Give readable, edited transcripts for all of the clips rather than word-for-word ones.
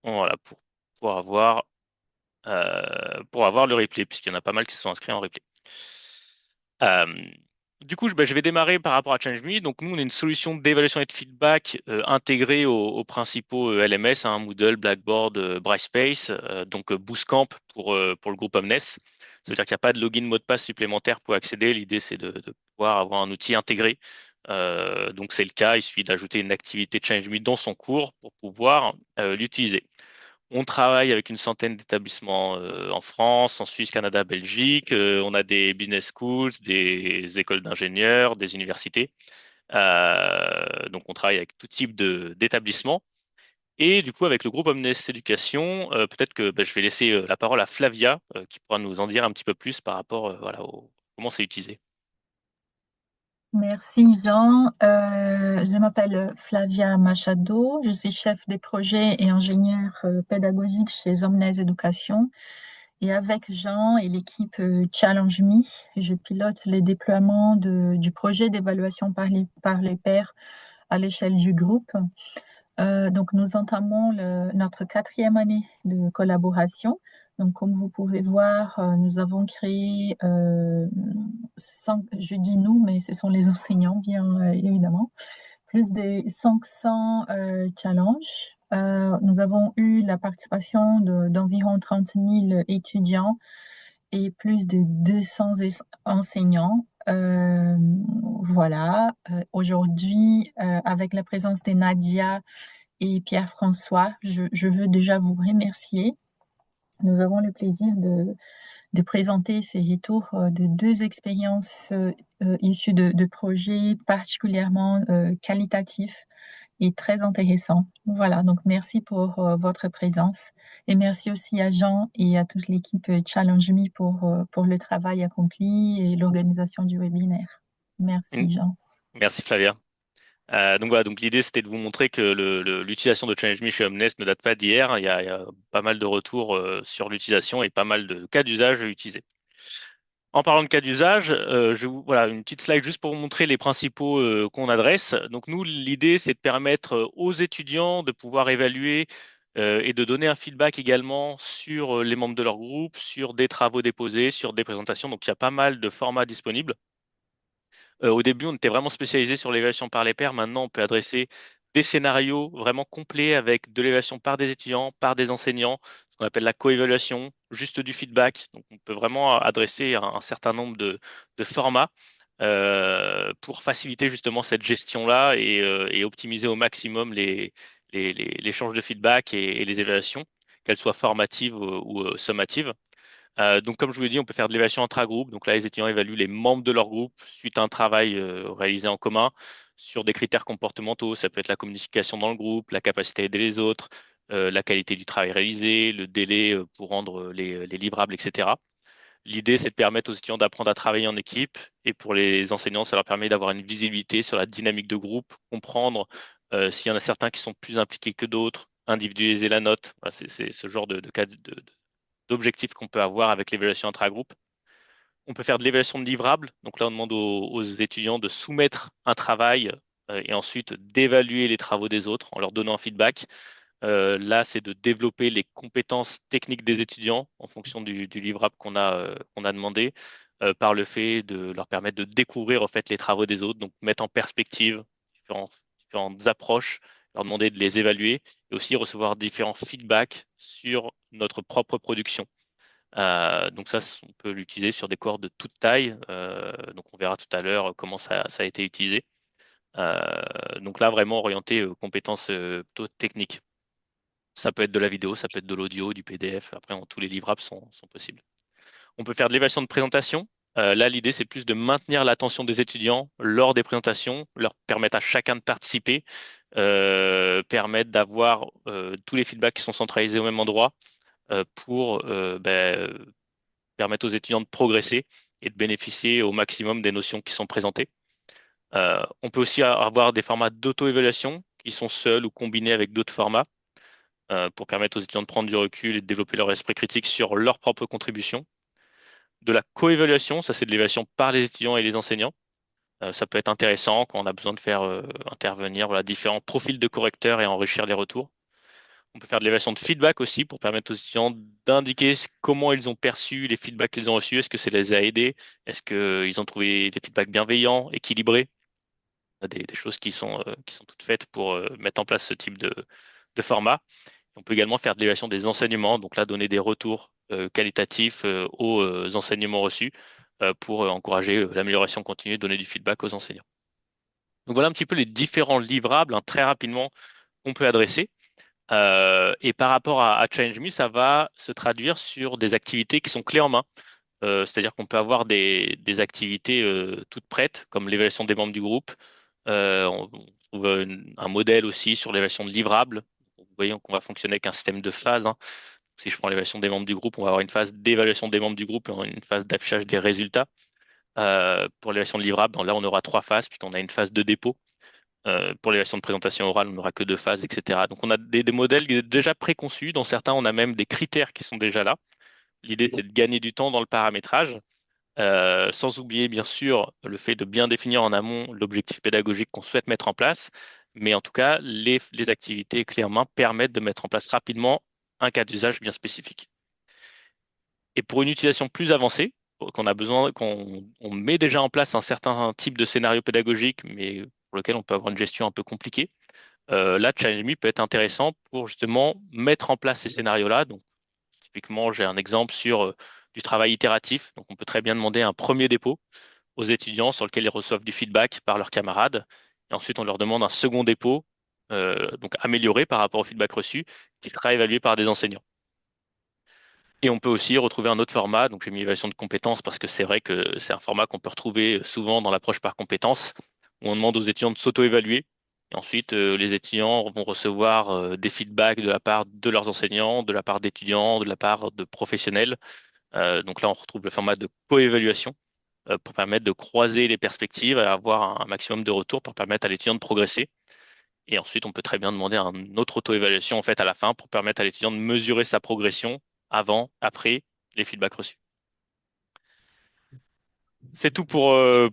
Voilà, pour avoir, pour avoir le replay, puisqu'il y en a pas mal qui se sont inscrits en replay. Euh, du coup, je vais démarrer par rapport à ChangeMe. Donc, nous, on est une solution d'évaluation et de feedback intégrée aux principaux LMS, hein, Moodle, Blackboard, Brightspace, Bootcamp pour le groupe Omnes. Ça veut dire qu'il n'y a pas de login mot de passe supplémentaire pour accéder. L'idée, c'est de pouvoir avoir un outil intégré. Donc, c'est le cas. Il suffit d'ajouter une activité ChangeMe dans son cours pour pouvoir l'utiliser. On travaille avec une centaine d'établissements en France, en Suisse, Canada, Belgique. On a des business schools, des écoles d'ingénieurs, des universités. Donc on travaille avec tout type d'établissements. Et du coup, avec le groupe Omnes Éducation, peut-être que je vais laisser la parole à Flavia, qui pourra nous en dire un petit peu plus par rapport voilà, au comment c'est utilisé. Merci Jean. Je m'appelle Flavia Machado. Je suis chef des projets et ingénieure pédagogique chez Omnes Éducation. Et avec Jean et l'équipe Challenge Me, je pilote les déploiements du projet d'évaluation par les pairs à l'échelle du groupe. Donc, nous entamons notre quatrième année de collaboration. Donc, comme vous pouvez voir, nous avons créé, je dis nous, mais ce sont les enseignants, bien évidemment, plus de 500 challenges. Nous avons eu la participation d'environ 30 000 étudiants et plus de 200 enseignants. Voilà. Aujourd'hui, avec la présence de Nadia et Pierre-François, je veux déjà vous remercier. Nous avons le plaisir de présenter ces retours de deux expériences issues de projets particulièrement qualitatifs et très intéressants. Voilà, donc merci pour votre présence et merci aussi à Jean et à toute l'équipe Challenge Me pour le travail accompli et l'organisation du webinaire. Mm. Merci Jean. Merci Flavia. Donc voilà, donc l'idée c'était de vous montrer que l'utilisation de ChangeMe chez Omnes ne date pas d'hier. Il y a pas mal de retours sur l'utilisation et pas mal de cas d'usage utilisés. En parlant de cas d'usage, voilà une petite slide juste pour vous montrer les principaux qu'on adresse. Donc nous, l'idée c'est de permettre aux étudiants de pouvoir évaluer et de donner un feedback également sur les membres de leur groupe, sur des travaux déposés, sur des présentations. Donc il y a pas mal de formats disponibles. Au début, on était vraiment spécialisé sur l'évaluation par les pairs. Maintenant, on peut adresser des scénarios vraiment complets avec de l'évaluation par des étudiants, par des enseignants, ce qu'on appelle la co-évaluation, juste du feedback. Donc, on peut vraiment adresser un certain nombre de formats pour faciliter justement cette gestion-là et optimiser au maximum l'échange de feedback et les évaluations, qu'elles soient formatives ou sommatives. Donc, comme je vous l'ai dit, on peut faire de l'évaluation intra-groupe. Donc là, les étudiants évaluent les membres de leur groupe suite à un travail réalisé en commun sur des critères comportementaux. Ça peut être la communication dans le groupe, la capacité à aider les autres, la qualité du travail réalisé, le délai pour rendre les livrables, etc. L'idée, c'est de permettre aux étudiants d'apprendre à travailler en équipe. Et pour les enseignants, ça leur permet d'avoir une visibilité sur la dynamique de groupe, comprendre s'il y en a certains qui sont plus impliqués que d'autres, individualiser la note. Voilà, c'est ce genre de cas d'objectifs qu'on peut avoir avec l'évaluation intra-groupe. On peut faire de l'évaluation de livrables. Donc là, on demande aux étudiants de soumettre un travail et ensuite d'évaluer les travaux des autres en leur donnant un feedback. Là, c'est de développer les compétences techniques des étudiants en fonction du livrable qu'on a demandé par le fait de leur permettre de découvrir en fait les travaux des autres, donc mettre en perspective différents- différentes approches, leur demander de les évaluer et aussi recevoir différents feedbacks sur notre propre production. Donc ça, on peut l'utiliser sur des corps de toute taille. Donc on verra tout à l'heure comment ça a été utilisé. Donc là, vraiment orienté compétences plutôt techniques. Ça peut être de la vidéo, ça peut être de l'audio, du PDF. Après, tous les livrables sont possibles. On peut faire de l'évaluation de présentation. Là, l'idée, c'est plus de maintenir l'attention des étudiants lors des présentations, leur permettre à chacun de participer, permettre d'avoir tous les feedbacks qui sont centralisés au même endroit pour permettre aux étudiants de progresser et de bénéficier au maximum des notions qui sont présentées. On peut aussi avoir des formats d'auto-évaluation qui sont seuls ou combinés avec d'autres formats pour permettre aux étudiants de prendre du recul et de développer leur esprit critique sur leur propre contribution. De la co-évaluation, ça c'est de l'évaluation par les étudiants et les enseignants. Ça peut être intéressant quand on a besoin de faire intervenir voilà, différents profils de correcteurs et enrichir les retours. On peut faire de l'évaluation de feedback aussi pour permettre aux étudiants d'indiquer comment ils ont perçu les feedbacks qu'ils ont reçus. Est-ce que ça les a aidés? Est-ce qu'ils ont trouvé des feedbacks bienveillants, équilibrés? Des choses qui sont toutes faites pour mettre en place ce type de format. On peut également faire de l'évaluation des enseignements, donc là donner des retours qualitatifs aux enseignements reçus pour encourager l'amélioration continue, donner du feedback aux enseignants. Donc voilà un petit peu les différents livrables très rapidement qu'on peut adresser. Et par rapport à Challenge Me, ça va se traduire sur des activités qui sont clés en main. C'est-à-dire qu'on peut avoir des activités toutes prêtes, comme l'évaluation des membres du groupe. On trouve un modèle aussi sur l'évaluation de livrables. Vous voyez qu'on va fonctionner avec un système de phases, hein. Si je prends l'évaluation des membres du groupe, on va avoir une phase d'évaluation des membres du groupe et une phase d'affichage des résultats. Pour l'évaluation de livrables, là, on aura trois phases, puis on a une phase de dépôt. Pour l'évaluation de présentation orale, on n'aura que deux phases, etc. Donc, on a des modèles déjà préconçus. Dans certains, on a même des critères qui sont déjà là. L'idée, c'est de gagner du temps dans le paramétrage, sans oublier, bien sûr, le fait de bien définir en amont l'objectif pédagogique qu'on souhaite mettre en place. Mais en tout cas, les activités clés en main permettent de mettre en place rapidement un cas d'usage bien spécifique. Et pour une utilisation plus avancée, qu'on a besoin, qu'on met déjà en place un certain type de scénario pédagogique, mais pour lequel on peut avoir une gestion un peu compliquée, là, Challenge Me peut être intéressant pour justement mettre en place ces scénarios-là. Donc, typiquement, j'ai un exemple sur du travail itératif. Donc, on peut très bien demander un premier dépôt aux étudiants sur lequel ils reçoivent du feedback par leurs camarades. Et ensuite, on leur demande un second dépôt, donc amélioré par rapport au feedback reçu, qui sera évalué par des enseignants. Et on peut aussi retrouver un autre format, donc j'ai mis évaluation de compétences parce que c'est vrai que c'est un format qu'on peut retrouver souvent dans l'approche par compétences, où on demande aux étudiants de s'auto-évaluer. Et ensuite, les étudiants vont recevoir des feedbacks de la part de leurs enseignants, de la part d'étudiants, de la part de professionnels. Donc là, on retrouve le format de co-évaluation pour permettre de croiser les perspectives et avoir un maximum de retours pour permettre à l'étudiant de progresser. Et ensuite, on peut très bien demander une autre auto-évaluation en fait à la fin pour permettre à l'étudiant de mesurer sa progression avant, après les feedbacks reçus. C'est tout pour la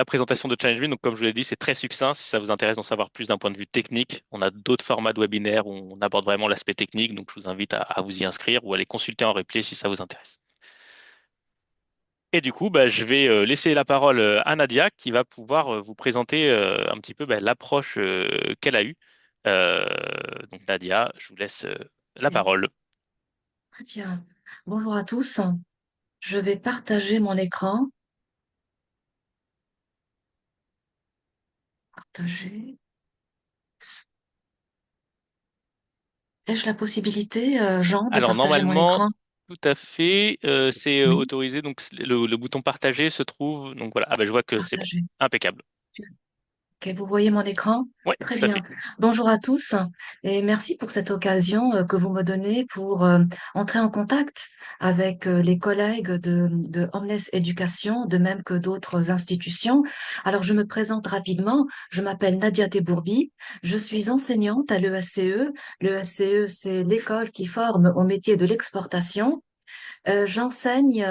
présentation de Challenge Me. Donc, comme je vous l'ai dit, c'est très succinct. Si ça vous intéresse d'en savoir plus d'un point de vue technique, on a d'autres formats de webinaires où on aborde vraiment l'aspect technique. Donc, je vous invite à vous y inscrire ou à les consulter en replay si ça vous intéresse. Et du coup, bah, je vais laisser la parole à Nadia qui va pouvoir vous présenter un petit peu bah, l'approche qu'elle a eue. Euh, donc, Nadia, je vous laisse la Oui, parole. très bien. Bonjour à tous. Je vais partager mon écran. Partager. Ai-je la possibilité, Jean, de Alors partager mon normalement, écran? tout à fait, c'est Oui, autorisé. Donc le bouton partager se trouve. Donc voilà, ah, ben, je vois que c'est bon, partager. impeccable. Ok, vous voyez mon écran? Oui, Très tout à fait. bien. Bonjour à tous et merci pour cette occasion que vous me donnez pour entrer en contact avec les collègues de Omnes Éducation, de même que d'autres institutions. Alors, je me présente rapidement. Je m'appelle Nadia Tebourbi. Je suis enseignante à l'ESCE. L'ESCE, c'est l'école qui forme au métier de l'exportation. J'enseigne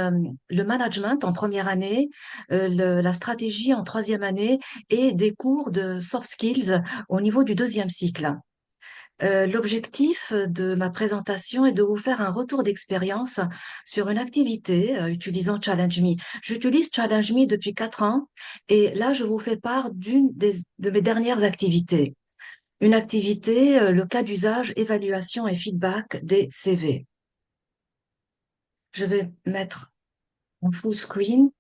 le management en première année, la stratégie en troisième année et des cours de soft skills au niveau du deuxième cycle. L'objectif de ma présentation est de vous faire un retour d'expérience sur une activité utilisant Challenge Me. J'utilise Challenge Me depuis 4 ans et là, je vous fais part de mes dernières activités. Une activité, le cas d'usage, évaluation et feedback des CV. Je vais mettre en full screen.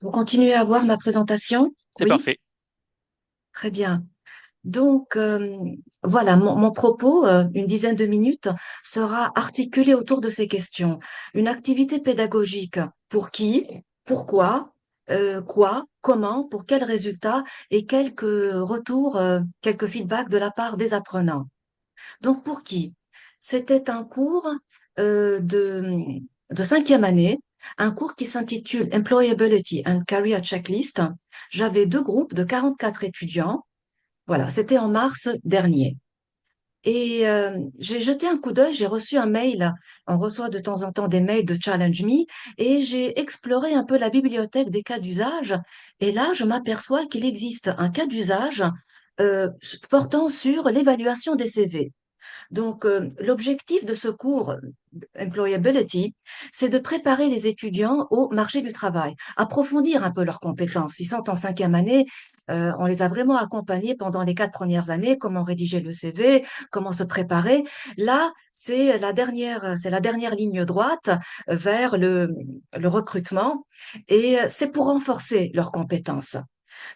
Vous continuez à voir ma présentation? C'est Oui, parfait. très bien. Donc, voilà, mon propos, une dizaine de minutes, sera articulé autour de ces questions. Une activité pédagogique, pour qui, pourquoi, quoi, comment, pour quels résultats et quelques retours, quelques feedbacks de la part des apprenants. Donc, pour qui? C'était un cours de cinquième année, un cours qui s'intitule Employability and Career Checklist. J'avais deux groupes de 44 étudiants. Voilà, c'était en mars dernier. Et j'ai jeté un coup d'œil, j'ai reçu un mail, on reçoit de temps en temps des mails de Challenge Me, et j'ai exploré un peu la bibliothèque des cas d'usage, et là, je m'aperçois qu'il existe un cas d'usage euh, portant sur l'évaluation des CV. Donc, l'objectif de ce cours Employability, c'est de préparer les étudiants au marché du travail, approfondir un peu leurs compétences. Ils sont en 5e année, on les a vraiment accompagnés pendant les 4 premières années, comment rédiger le CV, comment se préparer. Là, c'est la dernière ligne droite vers le recrutement et c'est pour renforcer leurs compétences.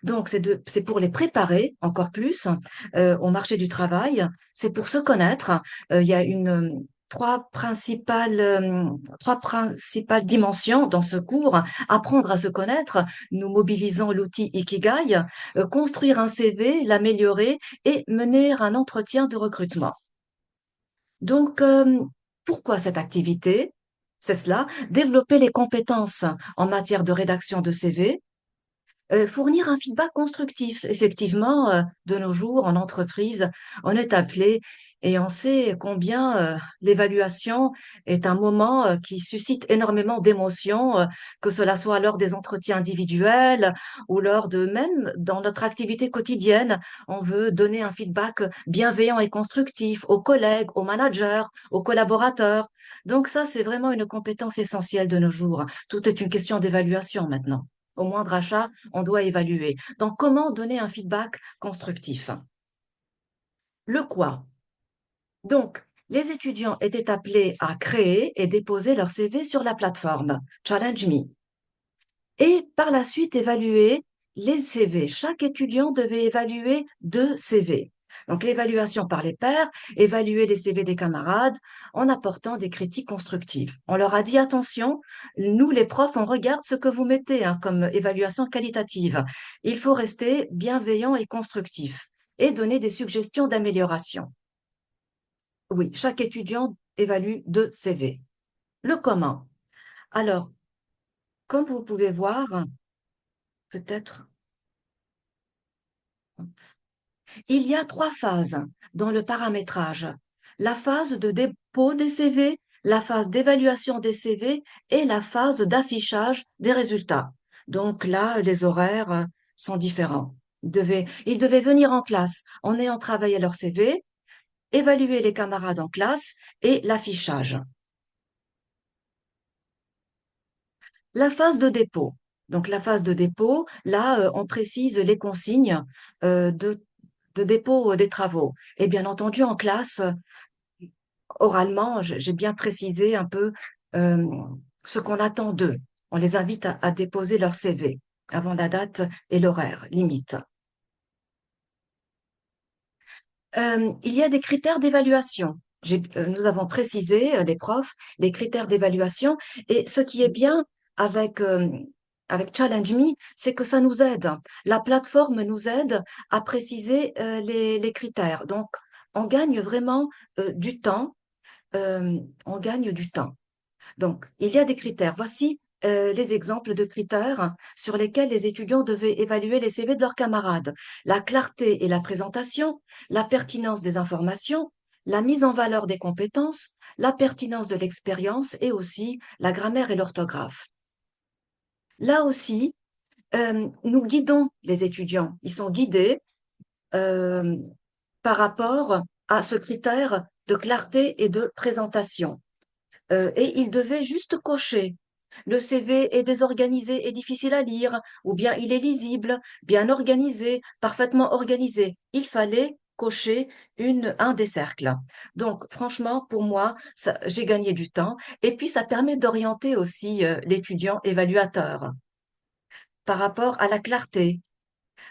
Donc, c'est pour les préparer encore plus au marché du travail. C'est pour se connaître. Il y a trois principales dimensions dans ce cours. Apprendre à se connaître. Nous mobilisons l'outil Ikigai, construire un CV, l'améliorer et mener un entretien de recrutement. Donc, pourquoi cette activité? C'est cela, développer les compétences en matière de rédaction de CV, fournir un feedback constructif. Effectivement, de nos jours, en entreprise, on est appelé et on sait combien l'évaluation est un moment qui suscite énormément d'émotions, que cela soit lors des entretiens individuels ou lors de même dans notre activité quotidienne. On veut donner un feedback bienveillant et constructif aux collègues, aux managers, aux collaborateurs. Donc ça, c'est vraiment une compétence essentielle de nos jours. Tout est une question d'évaluation maintenant. Au moindre achat, on doit évaluer. Donc, comment donner un feedback constructif? Le quoi? Donc, les étudiants étaient appelés à créer et déposer leur CV sur la plateforme Challenge Me et par la suite évaluer les CV. Chaque étudiant devait évaluer 2 CV. Donc, l'évaluation par les pairs, évaluer les CV des camarades en apportant des critiques constructives. On leur a dit, attention, nous, les profs, on regarde ce que vous mettez comme évaluation qualitative. Il faut rester bienveillant et constructif et donner des suggestions d'amélioration. Oui, chaque étudiant évalue 2 CV. Le comment? Alors, comme vous pouvez voir, peut-être, il y a 3 phases dans le paramétrage. La phase de dépôt des CV, la phase d'évaluation des CV et la phase d'affichage des résultats. Donc là, les horaires sont différents. Ils devaient venir en classe en ayant travaillé leur CV, évaluer les camarades en classe et l'affichage. La phase de dépôt. Donc la phase de dépôt, là, on précise les consignes de dépôt des travaux. Et bien entendu, en classe, oralement, j'ai bien précisé un peu euh, ce qu'on attend d'eux. On les invite à déposer leur CV avant la date et l'horaire limite. Il y a des critères d'évaluation. Nous avons précisé, les profs, les critères d'évaluation. Et ce qui est bien avec, avec Challenge Me, c'est que ça nous aide. La plateforme nous aide à préciser les critères. Donc, on gagne vraiment du temps. On gagne du temps. Donc, il y a des critères. Voici les exemples de critères sur lesquels les étudiants devaient évaluer les CV de leurs camarades. La clarté et la présentation, la pertinence des informations, la mise en valeur des compétences, la pertinence de l'expérience et aussi la grammaire et l'orthographe. Là aussi, nous guidons les étudiants. Ils sont guidés euh, par rapport à ce critère de clarté et de présentation. Et il devait juste cocher. Le CV est désorganisé et difficile à lire, ou bien il est lisible, bien organisé, parfaitement organisé. Il fallait cocher un des cercles. Donc, franchement, pour moi, j'ai gagné du temps. Et puis, ça permet d'orienter aussi l'étudiant évaluateur par rapport à la clarté,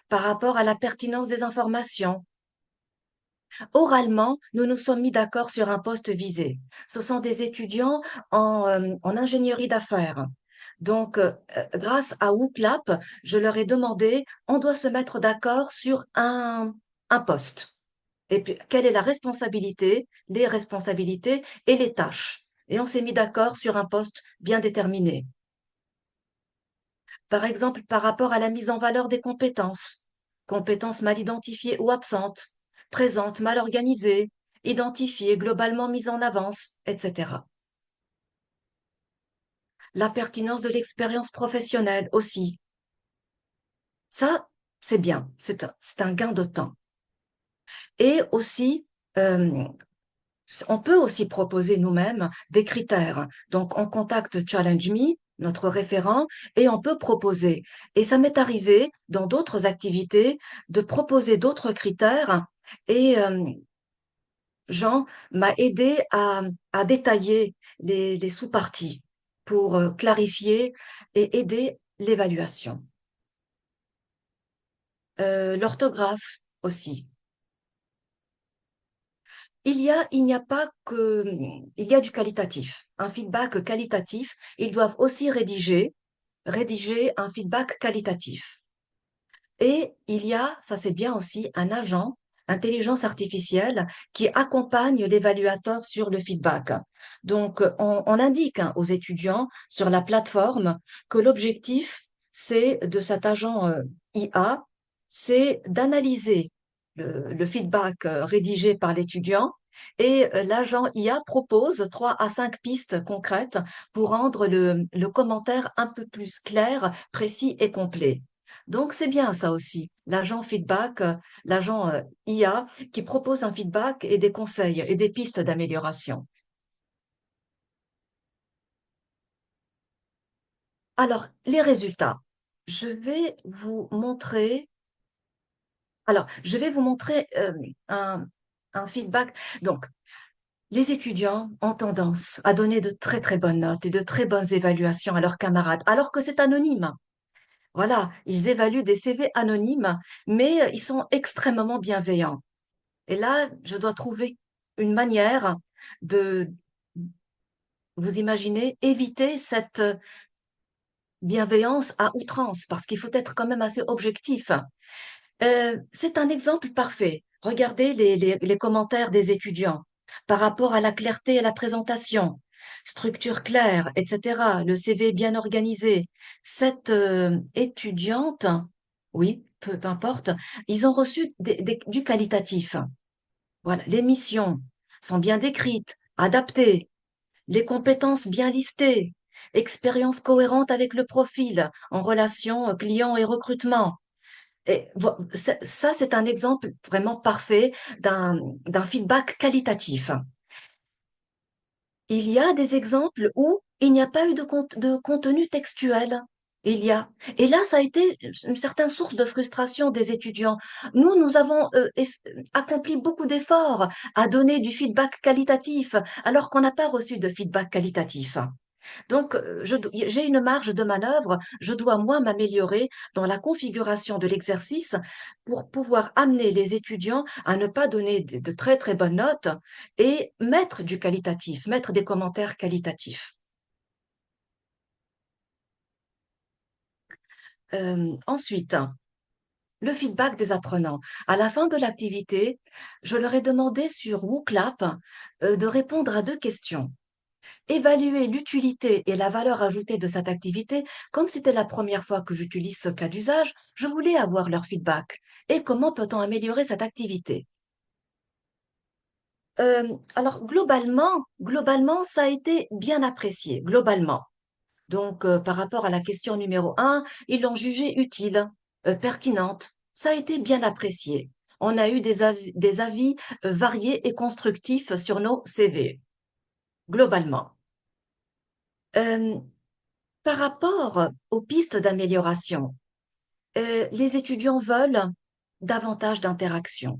par rapport à la pertinence des informations. Oralement, nous nous sommes mis d'accord sur un poste visé. Ce sont des étudiants en ingénierie d'affaires. Donc, grâce à WooClap, je leur ai demandé, on doit se mettre d'accord sur un poste. Et puis, quelle est la responsabilité, les responsabilités et les tâches. Et on s'est mis d'accord sur un poste bien déterminé. Par exemple, par rapport à la mise en valeur des compétences. Compétences mal identifiées ou absentes, présentes mal organisées, identifiées, globalement mises en avance, etc. La pertinence de l'expérience professionnelle aussi. Ça, c'est bien, c'est un gain de temps. Et aussi, euh, on peut aussi proposer nous-mêmes des critères. Donc, on contacte Challenge Me, notre référent, et on peut proposer. Et ça m'est arrivé dans d'autres activités de proposer d'autres critères. Et Jean m'a aidé à détailler les sous-parties pour clarifier et aider l'évaluation. L'orthographe aussi. Il n'y a pas que, il y a du qualitatif, un feedback qualitatif. Ils doivent aussi rédiger un feedback qualitatif. Et il y a, ça c'est bien aussi, un agent, intelligence artificielle, qui accompagne l'évaluateur sur le feedback. Donc, on indique aux étudiants sur la plateforme que l'objectif, c'est de cet agent IA, c'est d'analyser le feedback rédigé par l'étudiant et l'agent IA propose 3 à 5 pistes concrètes pour rendre le commentaire un peu plus clair, précis et complet. Donc, c'est bien ça aussi, l'agent feedback, l'agent IA qui propose un feedback et des conseils et des pistes d'amélioration. Alors, les résultats. Je vais vous montrer, je vais vous montrer un feedback. Donc, les étudiants ont tendance à donner de très très bonnes notes et de très bonnes évaluations à leurs camarades, alors que c'est anonyme. Voilà, ils évaluent des CV anonymes, mais ils sont extrêmement bienveillants. Et là, je dois trouver une manière de, vous imaginez, éviter cette bienveillance à outrance, parce qu'il faut être quand même assez objectif. C'est un exemple parfait. Regardez les commentaires des étudiants par rapport à la clarté et la présentation, structure claire, etc., le CV bien organisé. Cette étudiante, oui, peu importe, ils ont reçu du qualitatif. Voilà, les missions sont bien décrites, adaptées, les compétences bien listées, expérience cohérente avec le profil en relation client et recrutement. Et ça, c'est un exemple vraiment parfait d'un feedback qualitatif. Il y a des exemples où il n'y a pas eu de contenu textuel. Il y a. Et là, ça a été une certaine source de frustration des étudiants. Nous avons accompli beaucoup d'efforts à donner du feedback qualitatif, alors qu'on n'a pas reçu de feedback qualitatif. Donc, j'ai une marge de manœuvre, je dois moi m'améliorer dans la configuration de l'exercice pour pouvoir amener les étudiants à ne pas donner de très très bonnes notes et mettre du qualitatif, mettre des commentaires qualitatifs. Ensuite, le feedback des apprenants. À la fin de l'activité, je leur ai demandé sur WooClap de répondre à 2 questions. Évaluer l'utilité et la valeur ajoutée de cette activité, comme c'était la première fois que j'utilise ce cas d'usage, je voulais avoir leur feedback. Et comment peut-on améliorer cette activité? Alors, globalement, ça a été bien apprécié, globalement. Donc, par rapport à la question numéro 1, ils l'ont jugée utile, pertinente. Ça a été bien apprécié. On a eu des avis variés et constructifs sur nos CV, globalement. Euh, Par rapport aux pistes d'amélioration, les étudiants veulent davantage d'interaction.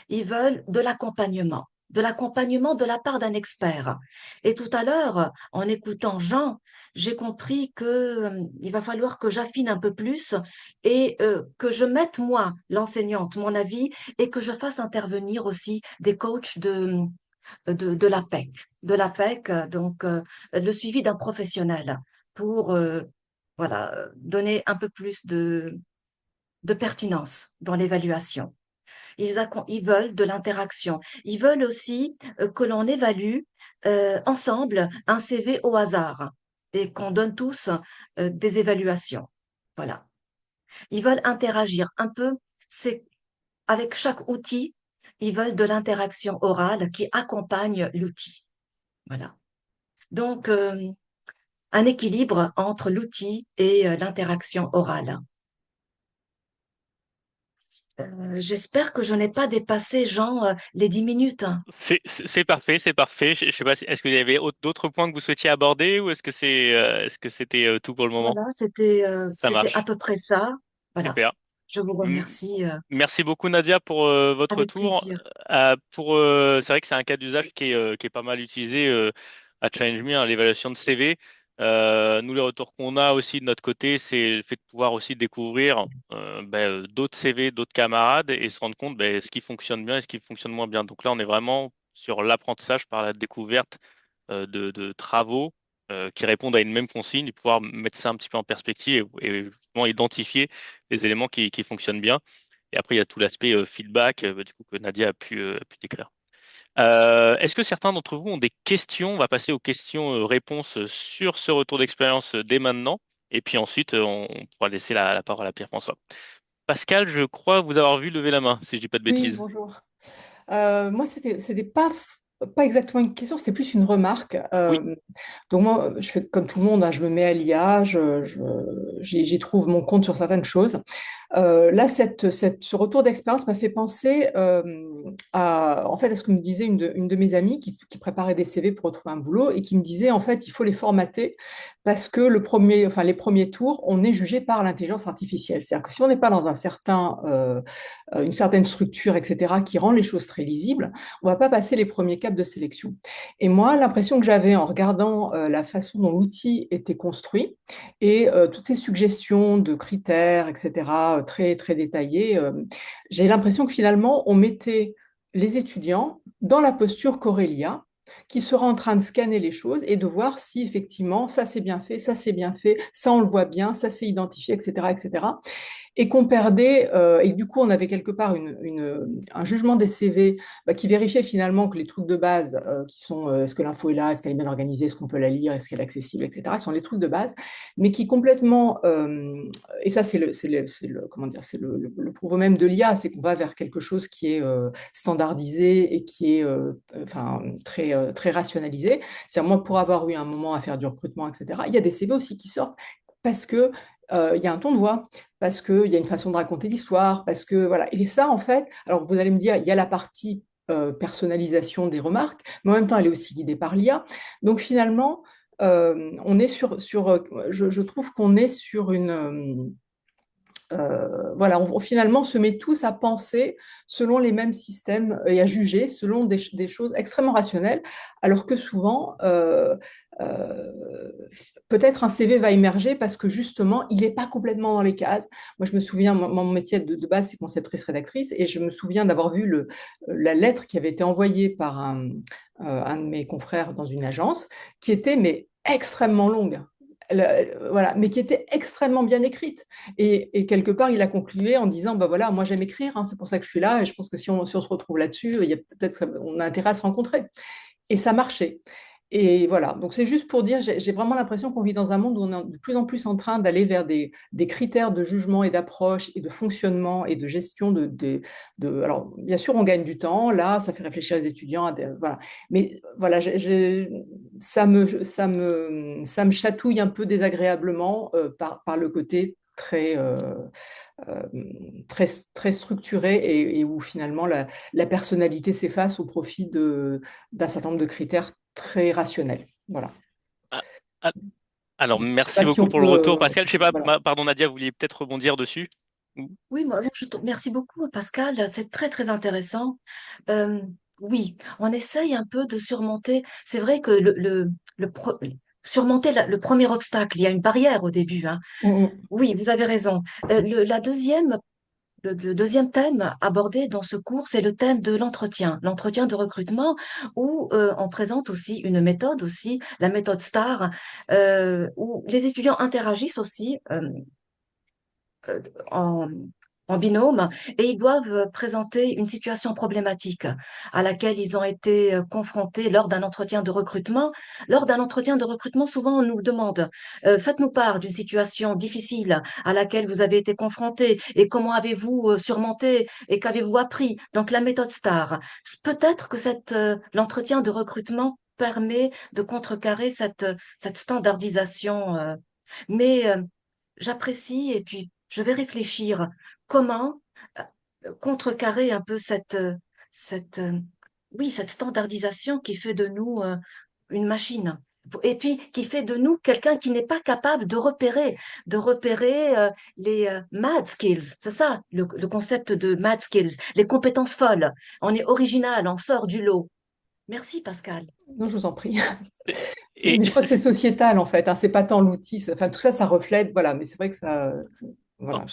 Ils veulent de l'accompagnement de la part d'un expert. Et tout à l'heure, en écoutant Jean, j'ai compris que il va falloir que j'affine un peu plus et que je mette moi, l'enseignante, mon avis et que je fasse intervenir aussi des coachs de l'APEC, donc le suivi d'un professionnel pour voilà, donner un peu plus de pertinence dans l'évaluation. Ils veulent de l'interaction. Ils veulent aussi que l'on évalue ensemble un CV au hasard et qu'on donne tous des évaluations. Voilà. Ils veulent interagir un peu. C'est avec chaque outil, ils veulent de l'interaction orale qui accompagne l'outil. Voilà. Donc, un équilibre entre l'outil et l'interaction orale. J'espère que je n'ai pas dépassé, genre, les 10 minutes, hein. C'est parfait, c'est parfait. Je sais pas, est-ce qu'il y avait d'autres points que vous souhaitiez aborder ou est-ce que c'était tout pour le moment? Voilà, Ça c'était à marche. peu près ça. Voilà. Super. Je vous M- remercie, Merci beaucoup Nadia pour votre avec retour. plaisir. C'est vrai que c'est un cas d'usage qui est pas mal utilisé à Challenge Me, hein, l'évaluation de CV. Nous, les retours qu'on a aussi de notre côté, c'est le fait de pouvoir aussi découvrir d'autres CV, d'autres camarades et se rendre compte ce qui fonctionne bien et ce qui fonctionne moins bien. Donc là, on est vraiment sur l'apprentissage par la découverte de travaux qui répondent à une même consigne, et pouvoir mettre ça un petit peu en perspective et justement identifier les éléments qui fonctionnent bien. Et après, il y a tout l'aspect feedback du coup, que Nadia a pu décrire. Est-ce que certains d'entre vous ont des questions? On va passer aux questions-réponses sur ce retour d'expérience dès maintenant. Et puis ensuite, on pourra laisser la parole à Pierre-François. Pascal, je crois vous avoir vu lever la main, si je dis pas de Oui, bêtises. bonjour. Moi, c'était pas exactement une question, c'était plus une remarque. Oui. Donc moi, je fais comme tout le monde, hein, je me mets à l'IA, j'y trouve mon compte sur certaines choses. Là, ce retour d'expérience m'a fait penser en fait, à ce que me disait une de mes amies qui préparait des CV pour retrouver un boulot et qui me disait, en fait, il faut les formater parce que les premiers tours, on est jugé par l'intelligence artificielle. C'est-à-dire que si on n'est pas dans une certaine structure, etc., qui rend les choses très lisibles, on va pas passer les premiers caps de sélection. Et moi, l'impression que j'avais en regardant la façon dont l'outil était construit et toutes ces suggestions de critères, etc., très, très détaillées, j'ai l'impression que finalement, on mettait les étudiants dans la posture qu'Aurélia, qui sera en train de scanner les choses et de voir si effectivement ça c'est bien fait, ça c'est bien fait, ça on le voit bien, ça c'est identifié, etc., etc. Et qu'on perdait, et du coup on avait quelque part un jugement des CV qui vérifiait finalement que les trucs de base qui sont est-ce que l'info est là, est-ce qu'elle est bien organisée, est-ce qu'on peut la lire, est-ce qu'elle est accessible, etc., sont les trucs de base, mais qui complètement, et ça comment dire, c'est le propos même de l'IA, c'est qu'on va vers quelque chose qui est standardisé et qui est enfin, très rationalisé. C'est-à-dire moi pour avoir eu un moment à faire du recrutement, etc., il y a des CV aussi qui sortent parce que il y a un ton de voix, parce qu'il y a une façon de raconter l'histoire, parce que voilà. Et ça, en fait, alors vous allez me dire, il y a la partie personnalisation des remarques, mais en même temps, elle est aussi guidée par l'IA. Donc finalement, on est je trouve qu'on est sur voilà, on finalement se met tous à penser selon les mêmes systèmes et à juger selon des choses extrêmement rationnelles, alors que souvent, euh, peut-être un CV va émerger parce que justement, il n'est pas complètement dans les cases. Moi, je me souviens, mon métier de base, c'est conceptrice-rédactrice, et je me souviens d'avoir vu la lettre qui avait été envoyée par un de mes confrères dans une agence, qui était mais extrêmement longue. Voilà, mais qui était extrêmement bien écrite. Et quelque part, il a conclué en disant, bah voilà, moi j'aime écrire, hein, c'est pour ça que je suis là, et je pense que si on se retrouve là-dessus, il y a peut-être on a intérêt à se rencontrer. Et ça marchait. Et voilà, donc c'est juste pour dire, j'ai vraiment l'impression qu'on vit dans un monde où on est de plus en plus en train d'aller vers des critères de jugement et d'approche et de fonctionnement et de gestion Alors, bien sûr, on gagne du temps, là, ça fait réfléchir les étudiants, voilà. Mais voilà, ça me chatouille un peu désagréablement par le côté euh, très structuré et où finalement la personnalité s'efface au profit d'un certain nombre de critères très rationnels. Voilà. Ah, ah, alors, Je ne sais merci pas si beaucoup on pour le peut. retour. Pascal, je sais pas, Voilà. pardon Nadia, vous vouliez peut-être rebondir dessus? Oui, moi, merci beaucoup, Pascal. C'est très, très intéressant. Euh, oui, on essaye un peu de surmonter. C'est vrai que surmonter le premier obstacle, il y a une barrière au début, hein. Mm, Oui, vous avez raison. Le deuxième thème abordé dans ce cours, c'est le thème de l'entretien de recrutement, où on présente aussi une méthode aussi, la méthode STAR, où les étudiants interagissent aussi euh, en, en binôme et ils doivent présenter une situation problématique à laquelle ils ont été confrontés lors d'un entretien de recrutement. Lors d'un entretien de recrutement, souvent on nous demande, faites-nous part d'une situation difficile à laquelle vous avez été confrontés et comment avez-vous surmonté et qu'avez-vous appris. Donc la méthode STAR. Peut-être que l'entretien de recrutement permet de contrecarrer cette standardisation. Mais j'apprécie et puis je vais réfléchir comment. contrecarrer un peu cette, oui, cette standardisation qui fait de nous une machine. Et puis qui fait de nous quelqu'un qui n'est pas capable de repérer les mad skills. C'est ça, le concept de mad skills, les compétences folles. On est original, on sort du lot. Merci Pascal. Non, je vous en prie. Et Mais je crois que c'est sociétal en fait, hein, c'est pas tant l'outil. Enfin, tout ça, ça reflète, voilà. Mais c'est vrai que ça, voilà.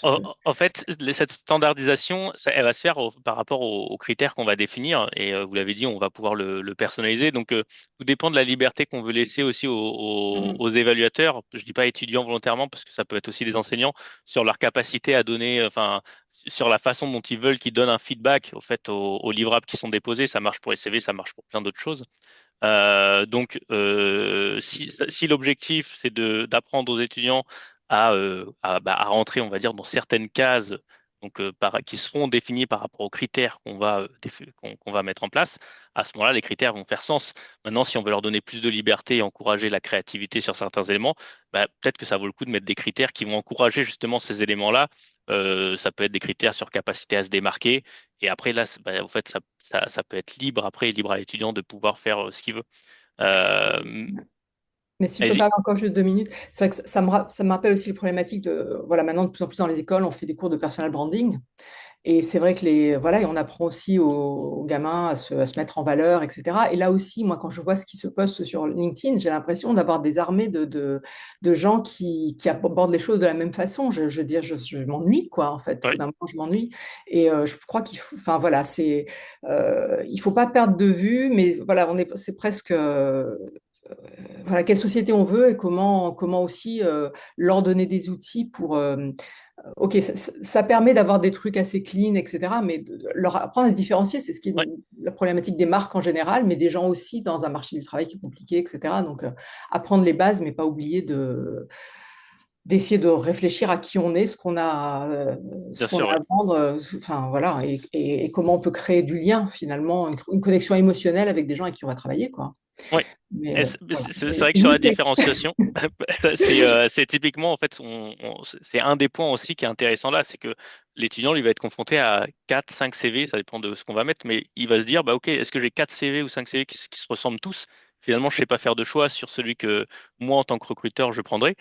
en fait, cette standardisation, elle va se faire par rapport aux critères qu'on va définir. Et vous l'avez dit, on va pouvoir le personnaliser. Donc, tout dépend de la liberté qu'on veut laisser aussi Mhm. aux évaluateurs. Je dis pas étudiants volontairement, parce que ça peut être aussi des enseignants, sur leur capacité à donner, enfin, sur la façon dont ils veulent qu'ils donnent un feedback au fait aux livrables qui sont déposés. Ça marche pour les CV, ça marche pour plein d'autres choses. Donc, si l'objectif c'est d'apprendre aux étudiants à rentrer, on va dire, dans certaines cases, donc qui seront définies par rapport aux critères qu'on va mettre en place, à ce moment-là, les critères vont faire sens. Maintenant, si on veut leur donner plus de liberté et encourager la créativité sur certains éléments, peut-être que ça vaut le coup de mettre des critères qui vont encourager justement ces éléments-là. Ça peut être des critères sur capacité à se démarquer. Et après, là, en fait, ça peut être libre, après, libre à l'étudiant de pouvoir faire ce qu'il veut. Euh, Mais si je peux allez-y. parler encore juste 2 minutes, c'est vrai que ça me rappelle aussi les problématiques de, voilà, maintenant de plus en plus dans les écoles, on fait des cours de personal branding. Et c'est vrai que voilà, et on apprend aussi aux gamins à se mettre en valeur, etc. Et là aussi, moi, quand je vois ce qui se poste sur LinkedIn, j'ai l'impression d'avoir des armées de gens qui abordent les choses de la même façon. Je veux dire, je m'ennuie, quoi, en fait. Au bout Ouais, d'un moment, je m'ennuie. Et je crois enfin, voilà, il faut pas perdre de vue, mais voilà, c'est presque, voilà, quelle société on veut et comment aussi leur donner des outils pour, ok, ça permet d'avoir des trucs assez clean, etc. Mais leur apprendre à se différencier, c'est ce qui est ouais, la problématique des marques en général, mais des gens aussi dans un marché du travail qui est compliqué, etc. Donc, apprendre les bases, mais pas oublier d'essayer de réfléchir à qui on est, ce bien qu'on sûr, a ouais. à vendre, enfin voilà, et comment on peut créer du lien finalement, une connexion émotionnelle avec des gens avec qui on va travailler, quoi. Ouais. Mais Et bon, voilà. c'est vrai que sur la Limité. différenciation, c'est typiquement, en fait, c'est un des points aussi qui est intéressant là, c'est que l'étudiant, lui, va être confronté à 4 5 CV, ça dépend de ce qu'on va mettre, mais il va se dire, bah, ok, est-ce que j'ai 4 CV ou 5 CV qui se ressemblent tous? Finalement, je sais pas faire de choix sur celui que moi, en tant que recruteur, je prendrai.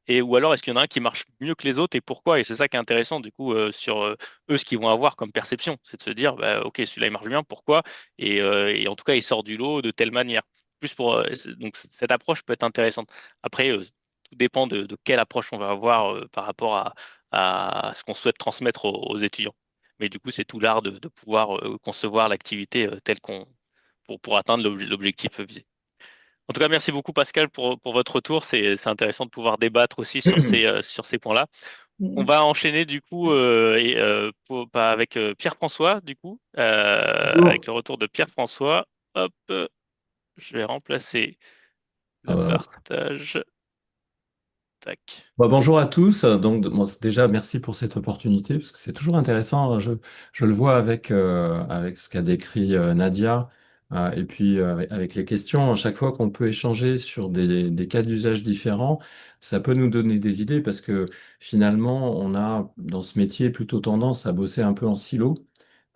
Et ou alors, est-ce qu'il y en a un qui marche mieux que les autres et pourquoi? Et c'est ça qui est intéressant, du coup, sur eux, ce qu'ils vont avoir comme perception. C'est de se dire, bah, OK, celui-là, il marche bien, pourquoi? Et en tout cas, il sort du lot de telle manière. Plus pour, donc, cette approche peut être intéressante. Après, tout dépend de quelle approche on va avoir par rapport à ce qu'on souhaite transmettre aux étudiants. Mais du coup, c'est tout l'art de pouvoir concevoir l'activité telle pour atteindre l'objectif visé. En tout cas, merci beaucoup Pascal pour votre retour. C'est intéressant de pouvoir débattre aussi sur ces points-là. On va enchaîner du coup avec Pierre-François, du coup, avec Bonjour. le retour de Pierre-François. Hop, je vais remplacer le Euh, partage. Tac. bonjour à tous. Donc, bon, déjà, merci pour cette opportunité, parce que c'est toujours intéressant. Je le vois avec ce qu'a décrit Nadia, et puis avec les questions. À chaque fois qu'on peut échanger sur des cas d'usage différents, ça peut nous donner des idées, parce que finalement, on a dans ce métier plutôt tendance à bosser un peu en silo.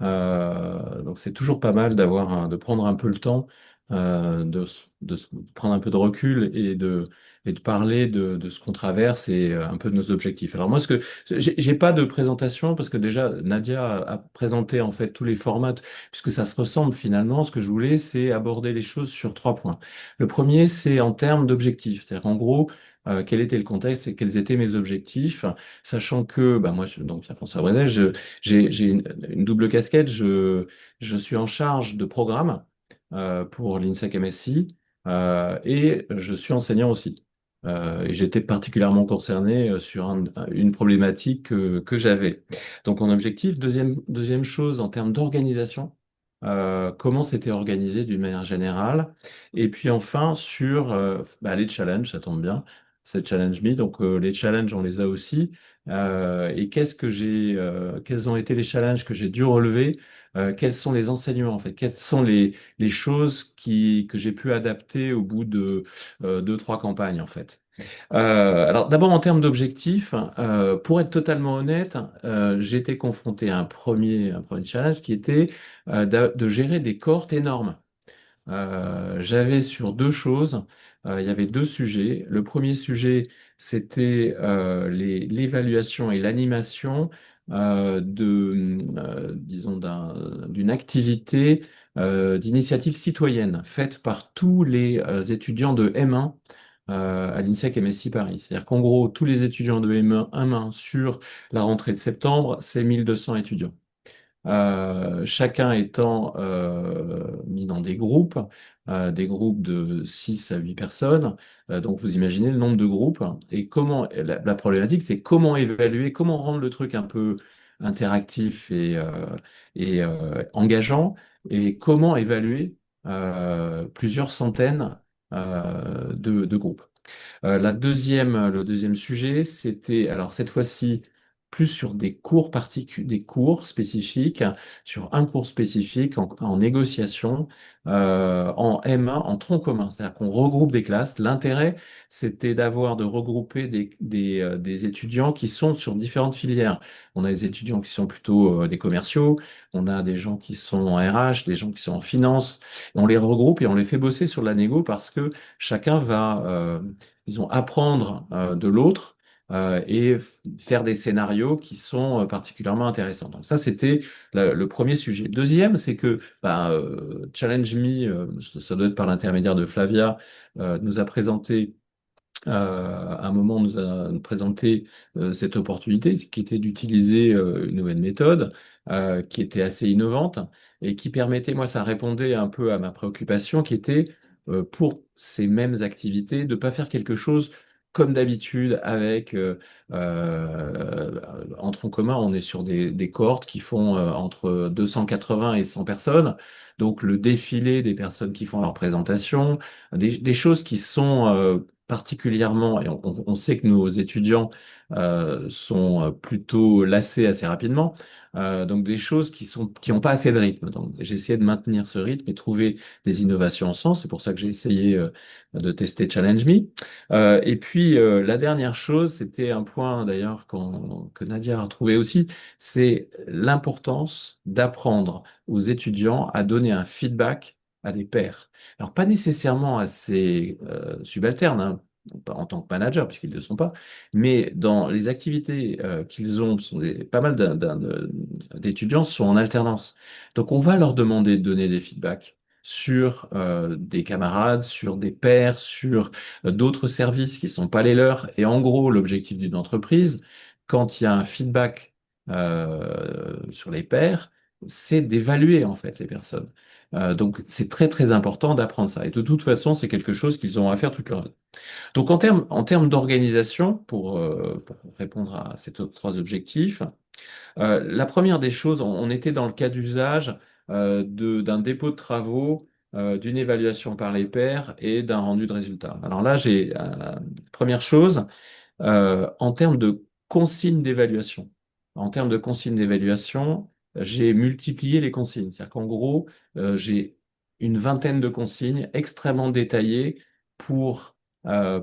Donc, c'est toujours pas mal de prendre un peu le temps, de prendre un peu de recul et de parler de ce qu'on traverse et un peu de nos objectifs. Alors moi, j'ai pas de présentation parce que déjà Nadia a présenté en fait tous les formats puisque ça se ressemble finalement. Ce que je voulais, c'est aborder les choses sur 3 points. Le premier, c'est en termes d'objectifs, c'est-à-dire en gros. Quel était le contexte et quels étaient mes objectifs, sachant que bah, moi, donc Pierre-François Brenet, j'ai une double casquette. Je suis en charge de programme pour l'INSEC MSI et je suis enseignant aussi. Et j'étais particulièrement concerné sur une problématique que j'avais. Donc, en objectif, deuxième chose, en termes d'organisation, comment c'était organisé d'une manière générale. Et puis enfin, sur les challenges, ça tombe bien, c'est Challenge Me. Donc, les challenges, on les a aussi. Et quels ont été les challenges que j'ai dû relever? Quels sont les enseignements, en fait? Quelles sont les choses que j'ai pu adapter au bout de 2, 3 campagnes, en fait. Alors d'abord en termes d'objectifs, pour être totalement honnête, j'ai été confronté à un premier challenge qui était de gérer des cohortes énormes. J'avais sur deux choses, il y avait deux sujets. Le premier sujet, c'était l'évaluation et l'animation disons, d'une activité d'initiative citoyenne faite par tous les étudiants de M1 à l'INSEC MSI Paris. C'est-à-dire qu'en gros, tous les étudiants de M1 sur la rentrée de septembre, c'est 1200 étudiants. Chacun étant mis dans des groupes de 6 à 8 personnes. Donc vous imaginez le nombre de groupes. Et la problématique, c'est comment évaluer, comment rendre le truc un peu interactif et engageant, et comment évaluer plusieurs centaines de groupes. Le deuxième sujet, c'était, alors cette fois-ci, plus sur des cours spécifiques, sur un cours spécifique en négociation, en M1, en tronc commun. C'est-à-dire qu'on regroupe des classes. L'intérêt, c'était de regrouper des étudiants qui sont sur différentes filières. On a des étudiants qui sont plutôt des commerciaux, on a des gens qui sont en RH, des gens qui sont en finance. On les regroupe et on les fait bosser sur la négo parce que chacun va disons, apprendre de l'autre et faire des scénarios qui sont particulièrement intéressants. Donc ça, c'était le premier sujet. Deuxième, c'est que Challenge Me, ça doit être par l'intermédiaire de Flavia, nous a présenté à un moment, on nous a présenté cette opportunité qui était d'utiliser une nouvelle méthode qui était assez innovante et qui permettait, moi, ça répondait un peu à ma préoccupation qui était pour ces mêmes activités de ne pas faire quelque chose comme d'habitude avec en tronc commun, on est sur des cohortes qui font entre 280 et 100 personnes. Donc le défilé des personnes qui font leur présentation, des choses qui sont particulièrement, et on sait que nos étudiants sont plutôt lassés assez rapidement, donc des choses qui n'ont pas assez de rythme. Donc j'ai essayé de maintenir ce rythme et trouver des innovations en sens. C'est pour ça que j'ai essayé de tester Challenge Me. Et puis la dernière chose, c'était un point d'ailleurs que Nadia a trouvé aussi, c'est l'importance d'apprendre aux étudiants à donner un feedback à des pairs. Alors, pas nécessairement à ses subalternes, hein, pas en tant que manager, puisqu'ils ne le sont pas, mais dans les activités qu'ils ont, pas mal d'étudiants sont en alternance. Donc, on va leur demander de donner des feedbacks sur des camarades, sur des pairs, sur d'autres services qui ne sont pas les leurs. Et en gros, l'objectif d'une entreprise, quand il y a un feedback sur les pairs, c'est d'évaluer en fait les personnes. Donc c'est très très important d'apprendre ça. Et de toute façon, c'est quelque chose qu'ils auront à faire toute leur vie. Donc en termes d'organisation, pour répondre à ces trois objectifs, la première des choses, on était dans le cas d'usage d'un dépôt de travaux, d'une évaluation par les pairs et d'un rendu de résultat. Alors là, première chose, en termes de consignes d'évaluation. En termes de consignes d'évaluation, j'ai multiplié les consignes. C'est-à-dire qu'en gros, j'ai une vingtaine de consignes extrêmement détaillées pour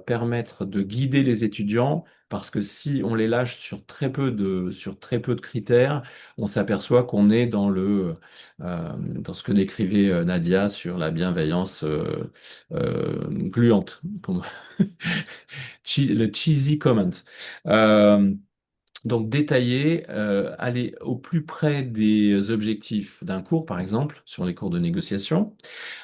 permettre de guider les étudiants, parce que si on les lâche sur très peu de critères, on s'aperçoit qu'on est dans ce que décrivait Nadia sur la bienveillance gluante, le cheesy comment. Euh, donc détailler, aller au plus près des objectifs d'un cours, par exemple, sur les cours de négociation.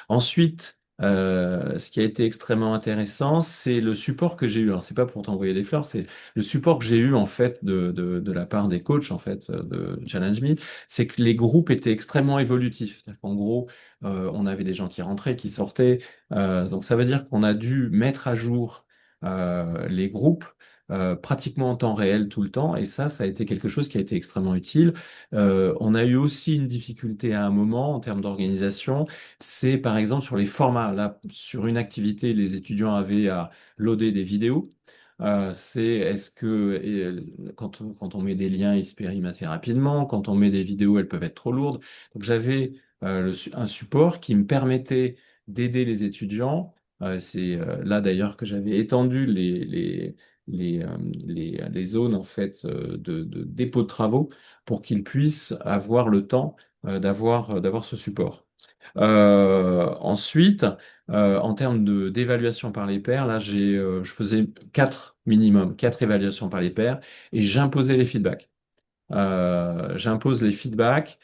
Ensuite, ce qui a été extrêmement intéressant, c'est le support que j'ai eu. Alors, c'est pas pour t'envoyer des fleurs, c'est le support que j'ai eu en fait de la part des coachs en fait de Challenge Me, c'est que les groupes étaient extrêmement évolutifs. En gros, on avait des gens qui rentraient, qui sortaient. Donc, ça veut dire qu'on a dû mettre à jour les groupes. Pratiquement en temps réel tout le temps, et ça a été quelque chose qui a été extrêmement utile. On a eu aussi une difficulté à un moment en termes d'organisation, c'est par exemple sur les formats. Là, sur une activité, les étudiants avaient à loader des vidéos. Est-ce que quand on met des liens, ils se périment assez rapidement. Quand on met des vidéos, elles peuvent être trop lourdes. Donc j'avais un support qui me permettait d'aider les étudiants C'est là d'ailleurs que j'avais étendu les zones en fait de dépôt de travaux pour qu'ils puissent avoir le temps d'avoir ce support. Ensuite, en termes d'évaluation par les pairs, là je faisais quatre minimum, quatre évaluations par les pairs et j'imposais les feedbacks. J'impose les feedbacks,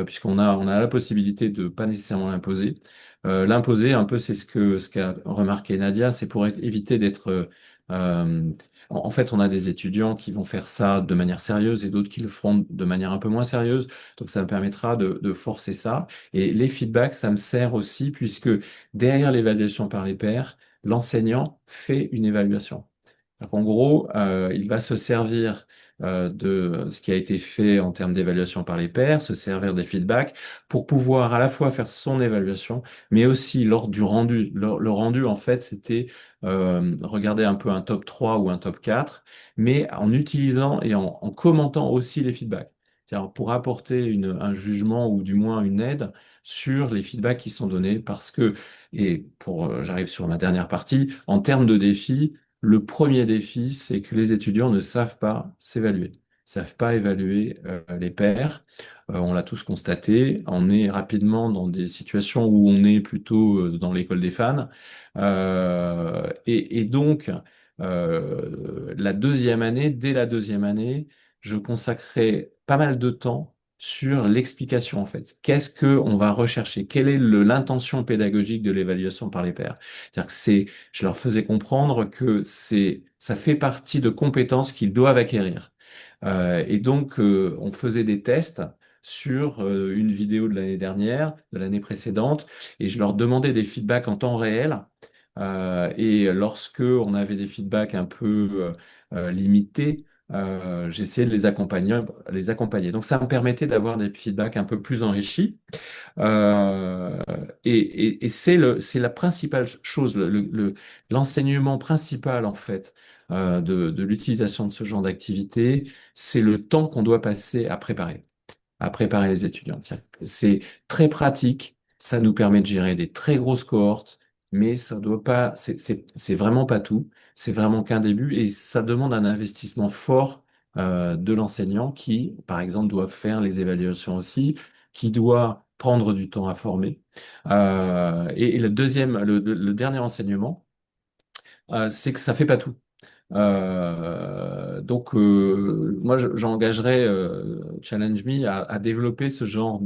puisqu'on a la possibilité de pas nécessairement l'imposer. L'imposer, un peu, c'est ce qu'a remarqué Nadia, c'est pour éviter d'être. En fait, on a des étudiants qui vont faire ça de manière sérieuse et d'autres qui le feront de manière un peu moins sérieuse. Donc, ça me permettra de forcer ça. Et les feedbacks, ça me sert aussi, puisque derrière l'évaluation par les pairs, l'enseignant fait une évaluation. En gros, il va se servir de ce qui a été fait en termes d'évaluation par les pairs, se servir des feedbacks pour pouvoir à la fois faire son évaluation, mais aussi lors du rendu. Le rendu, en fait, c'était regarder un peu un top 3 ou un top 4, mais en utilisant et en commentant aussi les feedbacks. C'est-à-dire pour apporter un jugement ou du moins une aide sur les feedbacks qui sont donnés parce que, et j'arrive sur ma dernière partie, en termes de défis, le premier défi, c'est que les étudiants ne savent pas s'évaluer, savent pas évaluer les pairs. On l'a tous constaté, on est rapidement dans des situations où on est plutôt dans l'école des fans. Et donc, la deuxième année, dès la deuxième année, je consacrais pas mal de temps sur l'explication en fait. Qu'est-ce que on va rechercher? Quelle est l'intention pédagogique de l'évaluation par les pairs? C'est-à-dire que je leur faisais comprendre que ça fait partie de compétences qu'ils doivent acquérir. Et donc, on faisait des tests sur une vidéo de l'année dernière, de l'année précédente, et je leur demandais des feedbacks en temps réel. Et lorsque on avait des feedbacks un peu limités, j'essayais de les accompagner. Donc, ça me permettait d'avoir des feedbacks un peu plus enrichis. Euh, et c'est la principale chose, l'enseignement principal en fait de l'utilisation de ce genre d'activité, c'est le temps qu'on doit passer à préparer les étudiants. C'est très pratique, ça nous permet de gérer des très grosses cohortes, mais ça doit pas, c'est vraiment pas tout, c'est vraiment qu'un début et ça demande un investissement fort de l'enseignant qui, par exemple, doit faire les évaluations aussi, qui doit prendre du temps à former. Et le dernier enseignement, c'est que ça fait pas tout. Donc, moi, j'engagerais Challenge Me à développer ce genre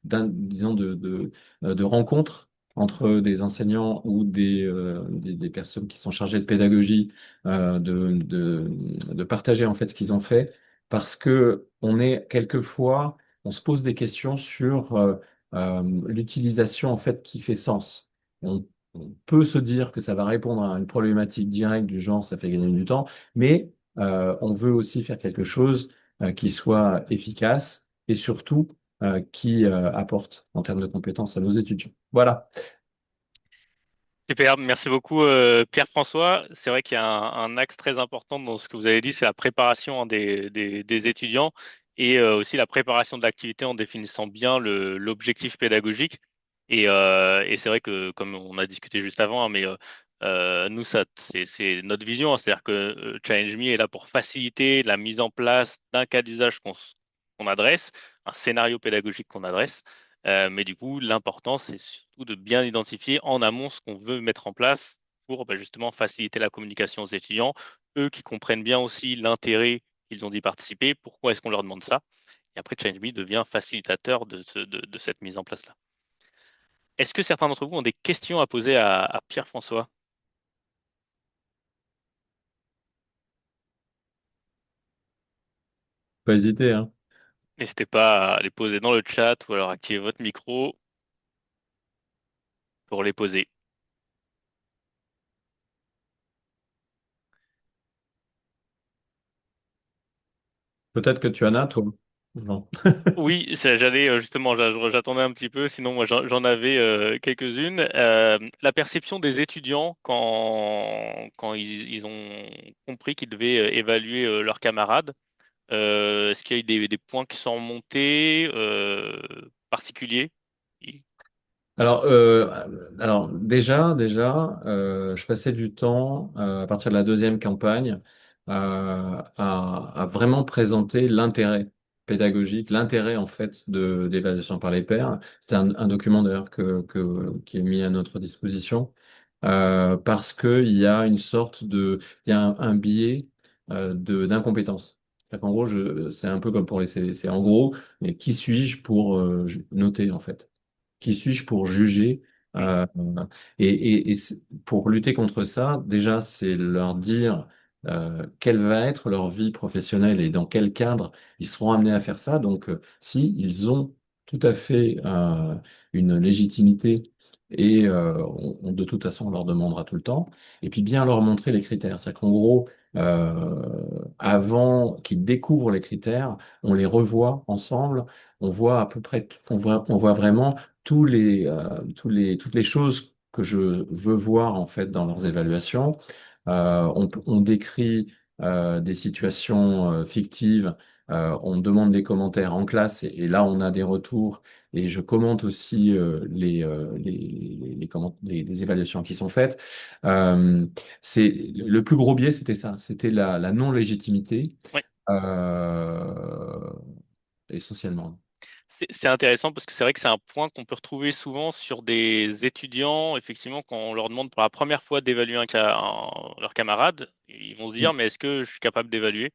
disons de rencontres entre des enseignants ou des personnes qui sont chargées de pédagogie, de partager en fait ce qu'ils ont fait, parce que on se pose des questions sur l'utilisation en fait qui fait sens. On peut se dire que ça va répondre à une problématique directe du genre, ça fait gagner du temps, mais on veut aussi faire quelque chose qui soit efficace et surtout qui apporte en termes de compétences à nos étudiants. Voilà. Super, merci beaucoup Pierre-François. C'est vrai qu'il y a un axe très important dans ce que vous avez dit, c'est la préparation hein, des étudiants et aussi la préparation de l'activité en définissant bien l'objectif pédagogique. Et c'est vrai que, comme on a discuté juste avant, hein, mais nous, c'est notre vision, hein. C'est-à-dire que Challenge Me est là pour faciliter la mise en place d'un cas d'usage qu'on adresse, un scénario pédagogique qu'on adresse. Mais du coup, l'important, c'est surtout de bien identifier en amont ce qu'on veut mettre en place pour bah, justement faciliter la communication aux étudiants, eux qui comprennent bien aussi l'intérêt qu'ils ont d'y participer, pourquoi est-ce qu'on leur demande ça. Et après, ChangeMe devient facilitateur de cette mise en place-là. Est-ce que certains d'entre vous ont des questions à poser à Pierre-François? Pas hésiter, hein. N'hésitez pas à les poser dans le chat ou alors activer votre micro pour les poser. Peut-être que tu en as, toi. Non. Oui, j'allais justement, j'attendais un petit peu, sinon moi j'en avais quelques-unes. La perception des étudiants quand ils ont compris qu'ils devaient évaluer leurs camarades, est-ce qu'il y a eu des points qui sont remontés particuliers? Oui. Alors, je passais du temps à partir de la deuxième campagne à vraiment présenter l'intérêt pédagogique, l'intérêt en fait de d'évaluation par les pairs. C'est un document d'ailleurs qui est mis à notre disposition parce que il y a une sorte de, il y a un biais de d'incompétence. C'est-à-dire qu'en gros, c'est un peu comme pour les CV. C'est en gros, mais qui suis-je pour noter en fait? Qui suis-je pour juger? Mm. Euh, pour lutter contre ça, déjà, c'est leur dire quelle va être leur vie professionnelle et dans quel cadre ils seront amenés à faire ça. Donc, si ils ont tout à fait une légitimité et de toute façon, on leur demandera tout le temps. Et puis bien leur montrer les critères. C'est-à-dire qu'en gros, avant qu'ils découvrent les critères, on les revoit ensemble. On voit à peu près, on voit vraiment toutes les choses que je veux voir en fait dans leurs évaluations. On décrit des situations fictives. On demande des commentaires en classe et là on a des retours et je commente aussi les évaluations qui sont faites. Euh, le plus gros biais, c'était ça, c'était la non-légitimité Ouais. euh, essentiellement. C'est intéressant parce que c'est vrai que c'est un point qu'on peut retrouver souvent sur des étudiants, effectivement, quand on leur demande pour la première fois d'évaluer leur camarade, ils vont se dire, mais est-ce que je suis capable d'évaluer?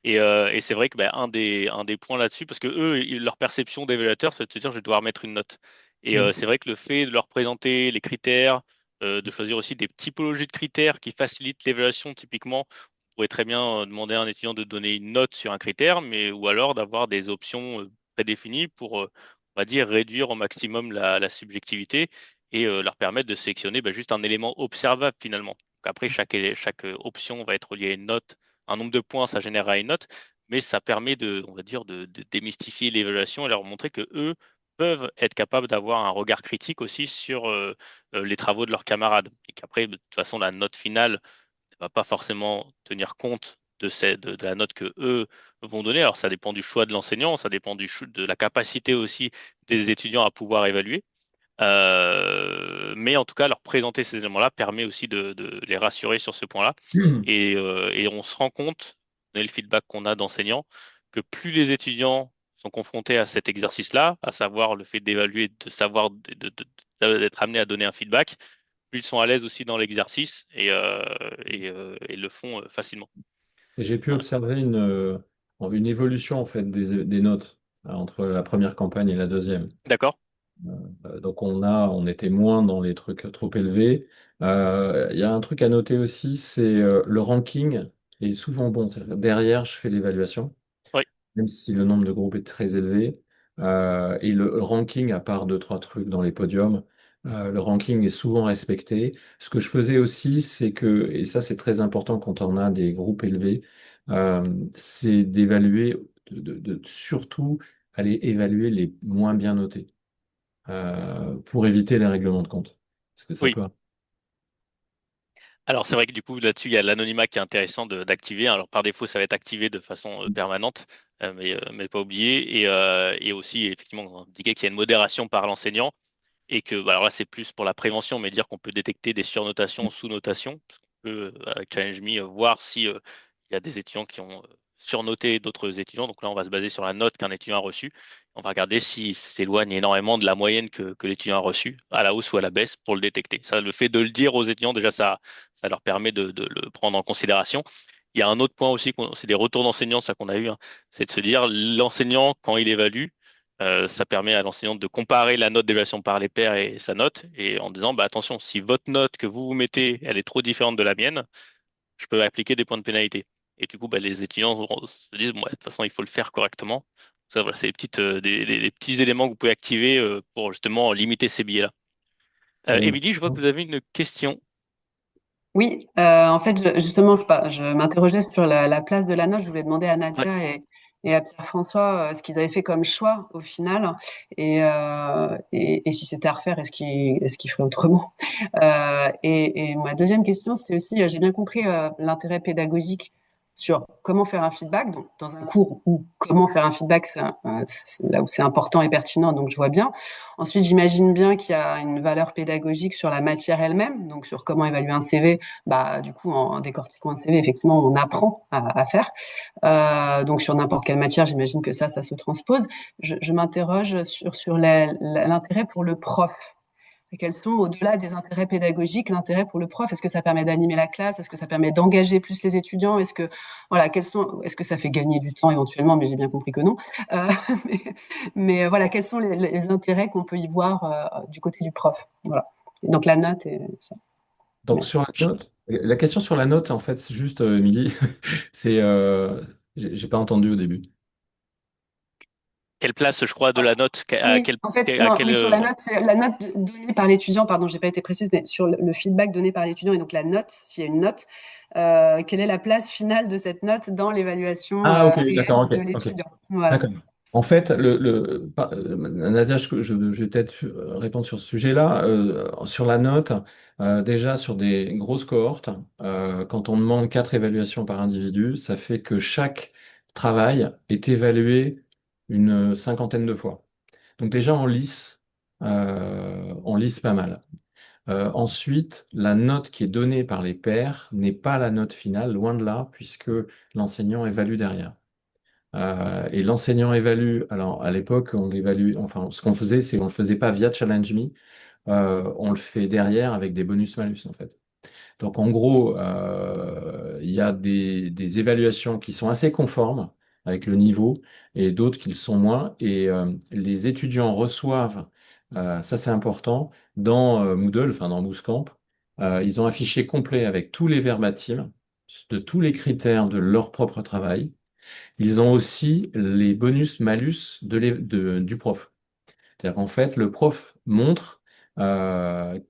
Et c'est vrai que ben, un des points là-dessus, parce que eux, leur perception d'évaluateur, c'est de se dire, je vais devoir mettre une note. Mm. C'est vrai que le fait de leur présenter les critères, de choisir aussi des typologies de critères qui facilitent l'évaluation, typiquement, on pourrait très bien demander à un étudiant de donner une note sur un critère, mais ou alors d'avoir des options prédéfinies pour, on va dire, réduire au maximum la subjectivité et leur permettre de sélectionner ben, juste un élément observable finalement. Donc après, chaque option va être reliée à une note, un nombre de points, ça générera une note, mais ça permet de, on va dire, de démystifier l'évaluation et leur montrer que eux peuvent être capables d'avoir un regard critique aussi sur les travaux de leurs camarades. Et qu'après, de toute façon, la note finale ne va pas forcément tenir compte de la note que eux vont donner. Alors, ça dépend du choix de l'enseignant, ça dépend de la capacité aussi des étudiants à pouvoir évaluer. Mais en tout cas, leur présenter ces éléments-là permet aussi de les rassurer sur ce point-là. Et on se rend compte, on a le feedback qu'on a d'enseignants, que plus les étudiants sont confrontés à cet exercice-là, à savoir le fait d'évaluer, de savoir, d'être amenés à donner un feedback, plus ils sont à l'aise aussi dans l'exercice et le font facilement. Et j'ai pu Voilà. observer une évolution en fait des notes entre la première campagne et la deuxième. D'accord? Donc on était moins dans les trucs trop élevés. Il y a un truc à noter aussi, c'est le ranking est souvent bon. C'est-à-dire derrière, je fais l'évaluation, Oui, même si le nombre de groupes est très élevé. Et le ranking, à part deux, trois trucs dans les podiums, le ranking est souvent respecté. Ce que je faisais aussi, c'est que, et ça c'est très important quand on a des groupes élevés, c'est d'évaluer, de surtout aller évaluer les moins bien notés pour éviter les règlements de compte. Parce que ça oui. peut. Alors c'est vrai que du coup là-dessus il y a l'anonymat qui est intéressant d'activer. Alors par défaut ça va être activé de façon permanente, mais pas oublié. Et aussi effectivement indiquer qu'il y a une modération par l'enseignant et que bah, alors là c'est plus pour la prévention, mais dire qu'on peut détecter des surnotations, sous-notations, parce qu'on peut avec Challenge Me voir si il y a des étudiants qui ont surnoté d'autres étudiants. Donc là on va se baser sur la note qu'un étudiant a reçue. On va regarder s'il s'éloigne énormément de la moyenne que l'étudiant a reçue, à la hausse ou à la baisse, pour le détecter. Ça, le fait de le dire aux étudiants, déjà ça leur permet de le prendre en considération. Il y a un autre point aussi, c'est des retours d'enseignants, ça qu'on a eu, hein, c'est de se dire l'enseignant quand il évalue ça permet à l'enseignante de comparer la note d'évaluation par les pairs et sa note, et en disant, bah, attention, si votre note que vous vous mettez, elle est trop différente de la mienne, je peux appliquer des points de pénalité. Et du coup, bah, les étudiants se disent, bon, ouais, de toute façon, il faut le faire correctement. Ça, voilà, c'est des petits éléments que vous pouvez activer pour justement limiter ces biais-là. Et Émilie, je vois que vous avez une question. Oui, en fait, justement, je m'interrogeais sur la place de la note. Je voulais demander à Ouais. Nadia et à Pierre-François ce qu'ils avaient fait comme choix au final et si c'était à refaire, est-ce qu'ils feraient autrement? Et ma deuxième question, c'est aussi, j'ai bien compris l'intérêt pédagogique sur comment faire un feedback, donc dans un cours où comment faire un feedback, c'est là où c'est important et pertinent, donc je vois bien. Ensuite, j'imagine bien qu'il y a une valeur pédagogique sur la matière elle-même, donc sur comment évaluer un CV. Bah, du coup, en décortiquant un CV, effectivement, on apprend à faire. Donc sur n'importe quelle matière, j'imagine que ça se transpose. Je m'interroge sur l'intérêt pour le prof. Et quels sont, au-delà des intérêts pédagogiques, l'intérêt pour le prof? Est-ce que ça permet d'animer la classe? Est-ce que ça permet d'engager plus les étudiants? Est-ce que, voilà, est-ce que ça fait gagner du temps éventuellement? Mais j'ai bien compris que non. Euh, mais, voilà, quels sont les intérêts qu'on peut y voir du côté du prof? Voilà. Donc la note et ça. Donc Merci. sur la note, la question sur la note, en fait, c'est juste, Émilie, c'est, j'ai pas entendu au début. Quelle place, je crois, de la note, Oui, en fait, à non, quel, oui, sur la note, c'est la note donnée par l'étudiant, pardon, j'ai pas été précise, mais sur le feedback donné par l'étudiant et donc la note, s'il y a une note, quelle est la place finale de cette note dans l'évaluation Ah, ok, d'accord, réelle ok, de ok. l'étudiant? Voilà. D'accord. En fait, Nadia, je vais peut-être répondre sur ce sujet-là. Sur la note, déjà sur des grosses cohortes, quand on demande 4 évaluations par individu, ça fait que chaque travail est évalué une cinquantaine de fois. Donc déjà, on lisse pas mal. Ensuite, la note qui est donnée par les pairs n'est pas la note finale, loin de là, puisque l'enseignant évalue derrière. Et l'enseignant évalue, alors à l'époque, on l'évalue, enfin, ce qu'on faisait, c'est qu'on ne le faisait pas via Challenge Me, on le fait derrière avec des bonus-malus, en fait. Donc en gros, il y a des évaluations qui sont assez conformes avec le niveau et d'autres qui le sont moins. Et les étudiants reçoivent, ça c'est important, dans Moodle, enfin dans Bootcamp, ils ont un fichier complet avec tous les verbatims de tous les critères de leur propre travail. Ils ont aussi les bonus-malus du prof. C'est-à-dire qu'en fait, le prof montre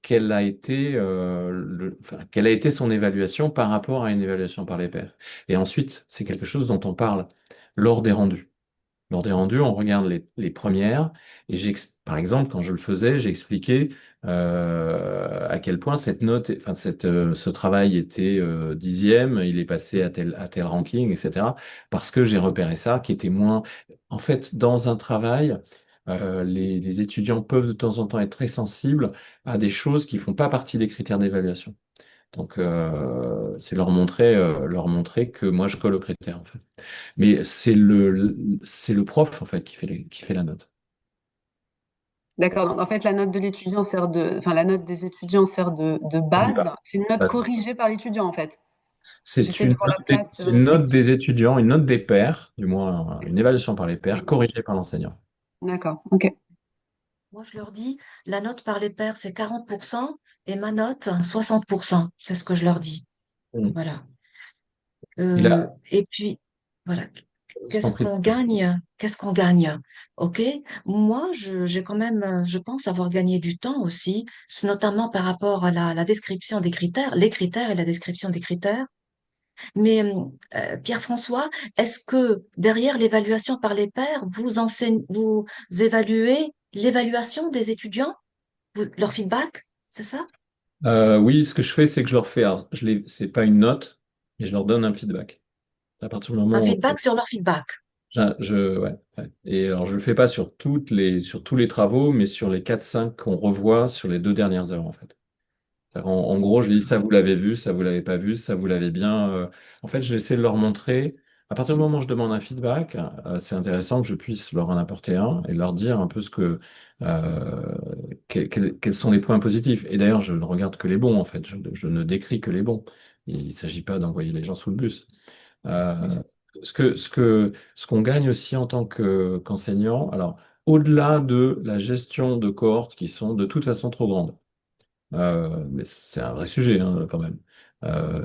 quelle a été son évaluation par rapport à une évaluation par les pairs. Et ensuite, c'est quelque chose dont on parle lors des rendus. Lors des rendus, on regarde les premières et par exemple, quand je le faisais, j'ai expliqué à quel point cette note, enfin ce travail était dixième, il est passé à tel ranking, etc. Parce que j'ai repéré ça, qui était moins. En fait, dans un travail, les étudiants peuvent de temps en temps être très sensibles à des choses qui font pas partie des critères d'évaluation. Donc, c'est leur montrer que moi, je colle aux critères, en fait. Mais c'est le prof, en fait, qui fait la note. D'accord. Donc en fait, la note de l'étudiant enfin la note des étudiants sert de La base. plupart. C'est une note Ouais. corrigée par l'étudiant en fait. C'est J'essaie de voir la place c'est une note respective. des étudiants, une note des pairs, du moins une évaluation par les pairs, corrigée par l'enseignant. D'accord. Ok. Moi, je leur dis, la note par les pairs, c'est 40% et ma note, 60%. C'est ce que je leur dis. Mm. Voilà. Il a, Et puis, voilà. je t'en Qu'est-ce prie. qu'on gagne? Qu'est-ce qu'on gagne? OK? Moi, j'ai quand même, je pense avoir gagné du temps aussi, notamment par rapport à la description des critères, les critères et la description des critères. Mais Pierre-François, est-ce que derrière l'évaluation par les pairs, vous évaluez l'évaluation des étudiants, leur feedback, c'est ça? Oui, ce que je fais, c'est que je leur fais, alors, c'est pas une note, mais je leur donne un feedback. À partir du Un moment où feedback sur leur feedback. ouais, ouais. Et alors, je le fais pas sur tous les travaux, mais sur les 4-5 qu'on revoit sur les 2 dernières heures, en fait. En gros, je dis ça, vous l'avez vu, ça, vous l'avez pas vu, ça, vous l'avez bien. En fait, j'essaie de leur montrer. À partir du moment où je demande un feedback, c'est intéressant que je puisse leur en apporter un et leur dire un peu euh, quels sont les points positifs. Et d'ailleurs, je ne regarde que les bons, en fait. Je ne décris que les bons. Il ne s'agit pas d'envoyer les gens sous le bus. Euh, ce qu'on gagne aussi en tant qu'enseignant, alors, au-delà de la gestion de cohortes qui sont de toute façon trop grandes. Mais c'est un vrai sujet hein, quand même.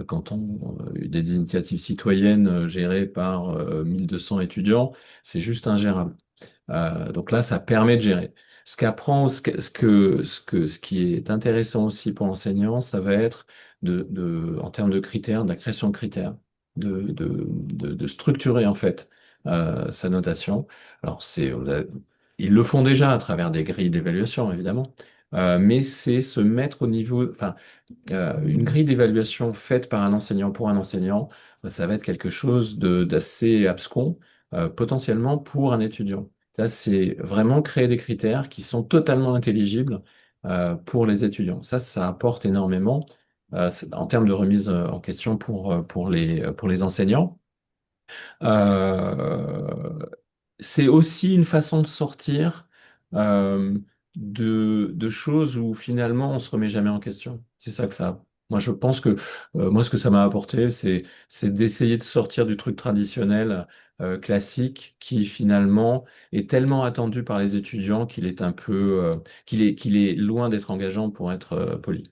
Quand on des initiatives citoyennes gérées par 1200 étudiants, c'est juste ingérable. Donc là, ça permet de gérer. Ce qui est intéressant aussi pour l'enseignant, ça va être en termes de critères, de la création de critères, de structurer en fait sa notation. Alors ils le font déjà à travers des grilles d'évaluation, évidemment. Mais c'est se mettre au niveau, enfin, une grille d'évaluation faite par un enseignant pour un enseignant ça va être quelque chose d'assez abscon, potentiellement pour un étudiant. Là, c'est vraiment créer des critères qui sont totalement intelligibles pour les étudiants. Ça apporte énormément en termes de remise en question pour les enseignants. Euh, c'est aussi une façon de sortir euh, de choses où finalement on se remet jamais en question. C'est ça que ça. Moi, je pense que moi, ce que ça m'a apporté, c'est d'essayer de sortir du truc traditionnel classique qui finalement est tellement attendu par les étudiants qu'il est un peu qu'il est loin d'être engageant pour être poli.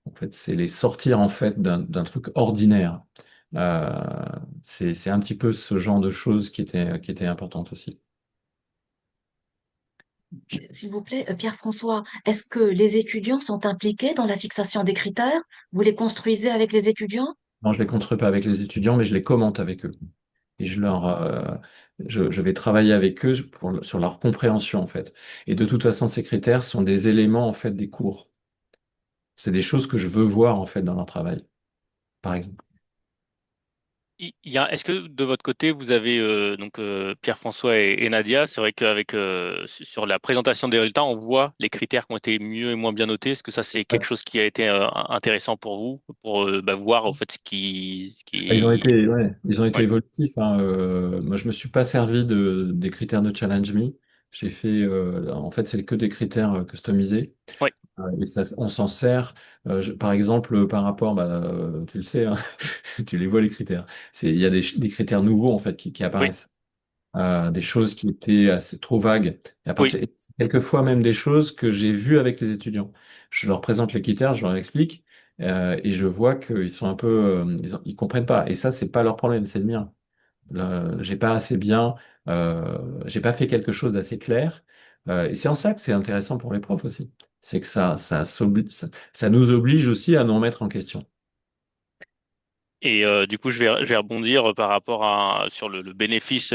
En fait, c'est les sortir en fait d'un truc ordinaire. Euh, c'est un petit peu ce genre de choses qui était importante aussi. S'il vous plaît, Pierre-François, est-ce que les étudiants sont impliqués dans la fixation des critères? Vous les construisez avec les étudiants? Non, je les construis pas avec les étudiants, mais je les commente avec eux. Et je vais travailler avec eux sur leur compréhension, en fait. Et de toute façon, ces critères sont des éléments, en fait, des cours. C'est des choses que je veux voir, en fait, dans leur travail, par exemple. Est-ce que de votre côté, vous avez Pierre-François et Nadia, c'est vrai qu'avec sur la présentation des résultats, on voit les critères qui ont été mieux et moins bien notés. Est-ce que ça, c'est quelque chose qui a été intéressant pour vous, pour voir au fait ce Ah, ils ont qui... été, ouais, ils ont été Ouais, évolutifs, hein. Moi, je me suis pas servi des critères de Challenge Me. J'ai fait, en fait, c'est que des critères customisés. ouais, Et ça, on s'en sert, par exemple, par rapport, bah, tu le sais, hein, tu les vois les critères. Il y a des critères nouveaux en fait qui oui, apparaissent, des choses qui étaient assez trop vagues. oui. Et quelquefois même des choses que j'ai vues avec les étudiants. Je leur présente les critères, je leur explique, et je vois qu'ils sont un peu, ils comprennent pas. Et ça, c'est pas leur problème, c'est le mien. Là, j'ai pas fait quelque chose d'assez clair. Et c'est en ça que c'est intéressant pour les profs aussi. C'est que ça nous oblige aussi à nous remettre en question. Et du coup, je vais rebondir par rapport sur le bénéfice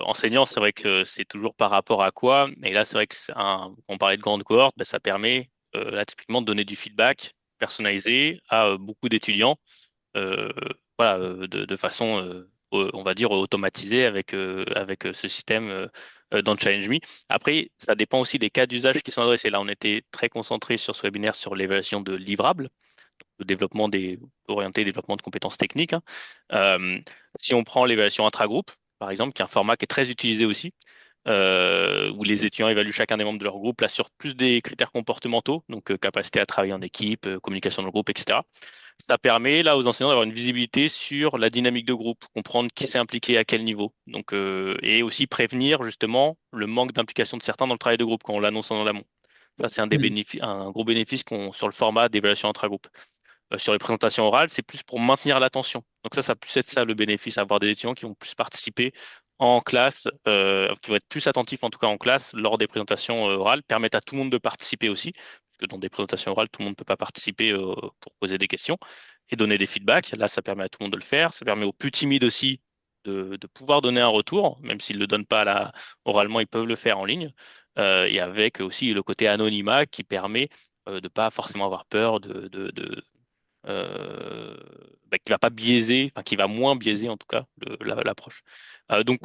enseignant. C'est vrai que c'est toujours par rapport à quoi. Et là, c'est vrai que on parlait de grande cohorte, ben, ça permet là typiquement de donner du feedback personnalisé à beaucoup d'étudiants, euh, voilà, de façon, on va dire automatisée avec ce système dans Challenge Me. Après, ça dépend aussi des cas d'usage qui sont adressés. Là, on était très concentré sur ce webinaire sur l'évaluation de livrables, le développement orienté développement de compétences techniques, hein. Euh, Si on prend l'évaluation intragroupe, par exemple, qui est un format qui est très utilisé aussi, où les étudiants évaluent chacun des membres de leur groupe, là sur plus des critères comportementaux, donc capacité à travailler en équipe, communication dans le groupe, etc. Ça permet là aux enseignants d'avoir une visibilité sur la dynamique de groupe, comprendre qui s'est impliqué à quel niveau, donc et aussi prévenir justement le manque d'implication de certains dans le travail de groupe quand on l'annonce en amont. Ça, c'est un des Mm. bénéfices, un gros bénéfice qu'on sur le format d'évaluation intragroupe. Sur les présentations orales, c'est plus pour maintenir l'attention. Donc ça peut être ça le bénéfice, avoir des étudiants qui vont plus participer en classe, qui vont être plus attentifs en tout cas en classe lors des présentations orales, permettre à tout le monde de participer aussi, parce que dans des présentations orales, tout le monde ne peut pas participer pour poser des questions et donner des feedbacks. Là, ça permet à tout le monde de le faire. Ça permet aux plus timides aussi de pouvoir donner un retour, même s'ils ne le donnent pas oralement, ils peuvent le faire en ligne. Et avec aussi le côté anonymat qui permet de ne pas forcément avoir peur qui va pas biaiser, enfin qui va moins biaiser en tout cas l'approche. Donc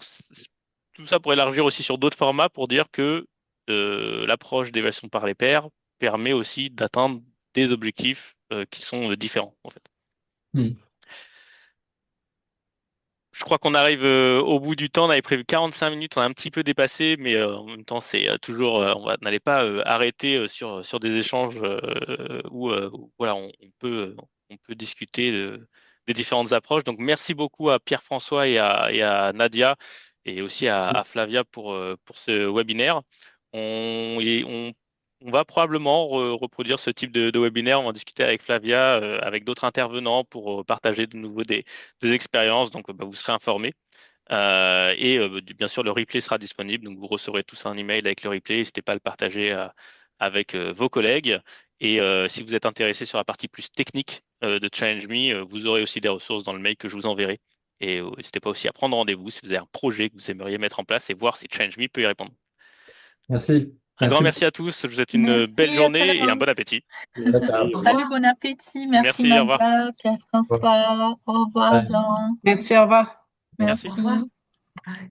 tout ça pour élargir aussi sur d'autres formats pour dire que l'approche d'évaluation par les pairs permet aussi d'atteindre des objectifs qui sont différents en fait. Mm. Je crois qu'on arrive au bout du temps. On avait prévu 45 minutes, on a un petit peu dépassé, mais en même temps, c'est toujours, on n'allait pas arrêter sur des échanges où, voilà, on peut discuter des différentes approches. Donc, merci beaucoup à Pierre-François et à Nadia et aussi à Flavia pour ce webinaire. On va probablement reproduire ce type de webinaire. On va en discuter avec Flavia, avec d'autres intervenants pour partager de nouveau des expériences, donc bah, vous serez informés. Bien sûr, le replay sera disponible, donc vous recevrez tous un email avec le replay. N'hésitez pas à le partager avec vos collègues. Et si vous êtes intéressé sur la partie plus technique de Challenge Me, vous aurez aussi des ressources dans le mail que je vous enverrai. Et n'hésitez pas aussi à prendre rendez-vous si vous avez un projet que vous aimeriez mettre en place et voir si Challenge Me peut y répondre. Merci. Un grand Merci. merci à tous. Je vous souhaite une belle Merci, journée et un ciao. bon appétit. Merci, au revoir. Salut, bon appétit. Merci Merci, au revoir. Nadia, Pierre-François. Au revoir, Bye. Jean. Merci, au revoir. Merci. Merci. Au revoir. Bye.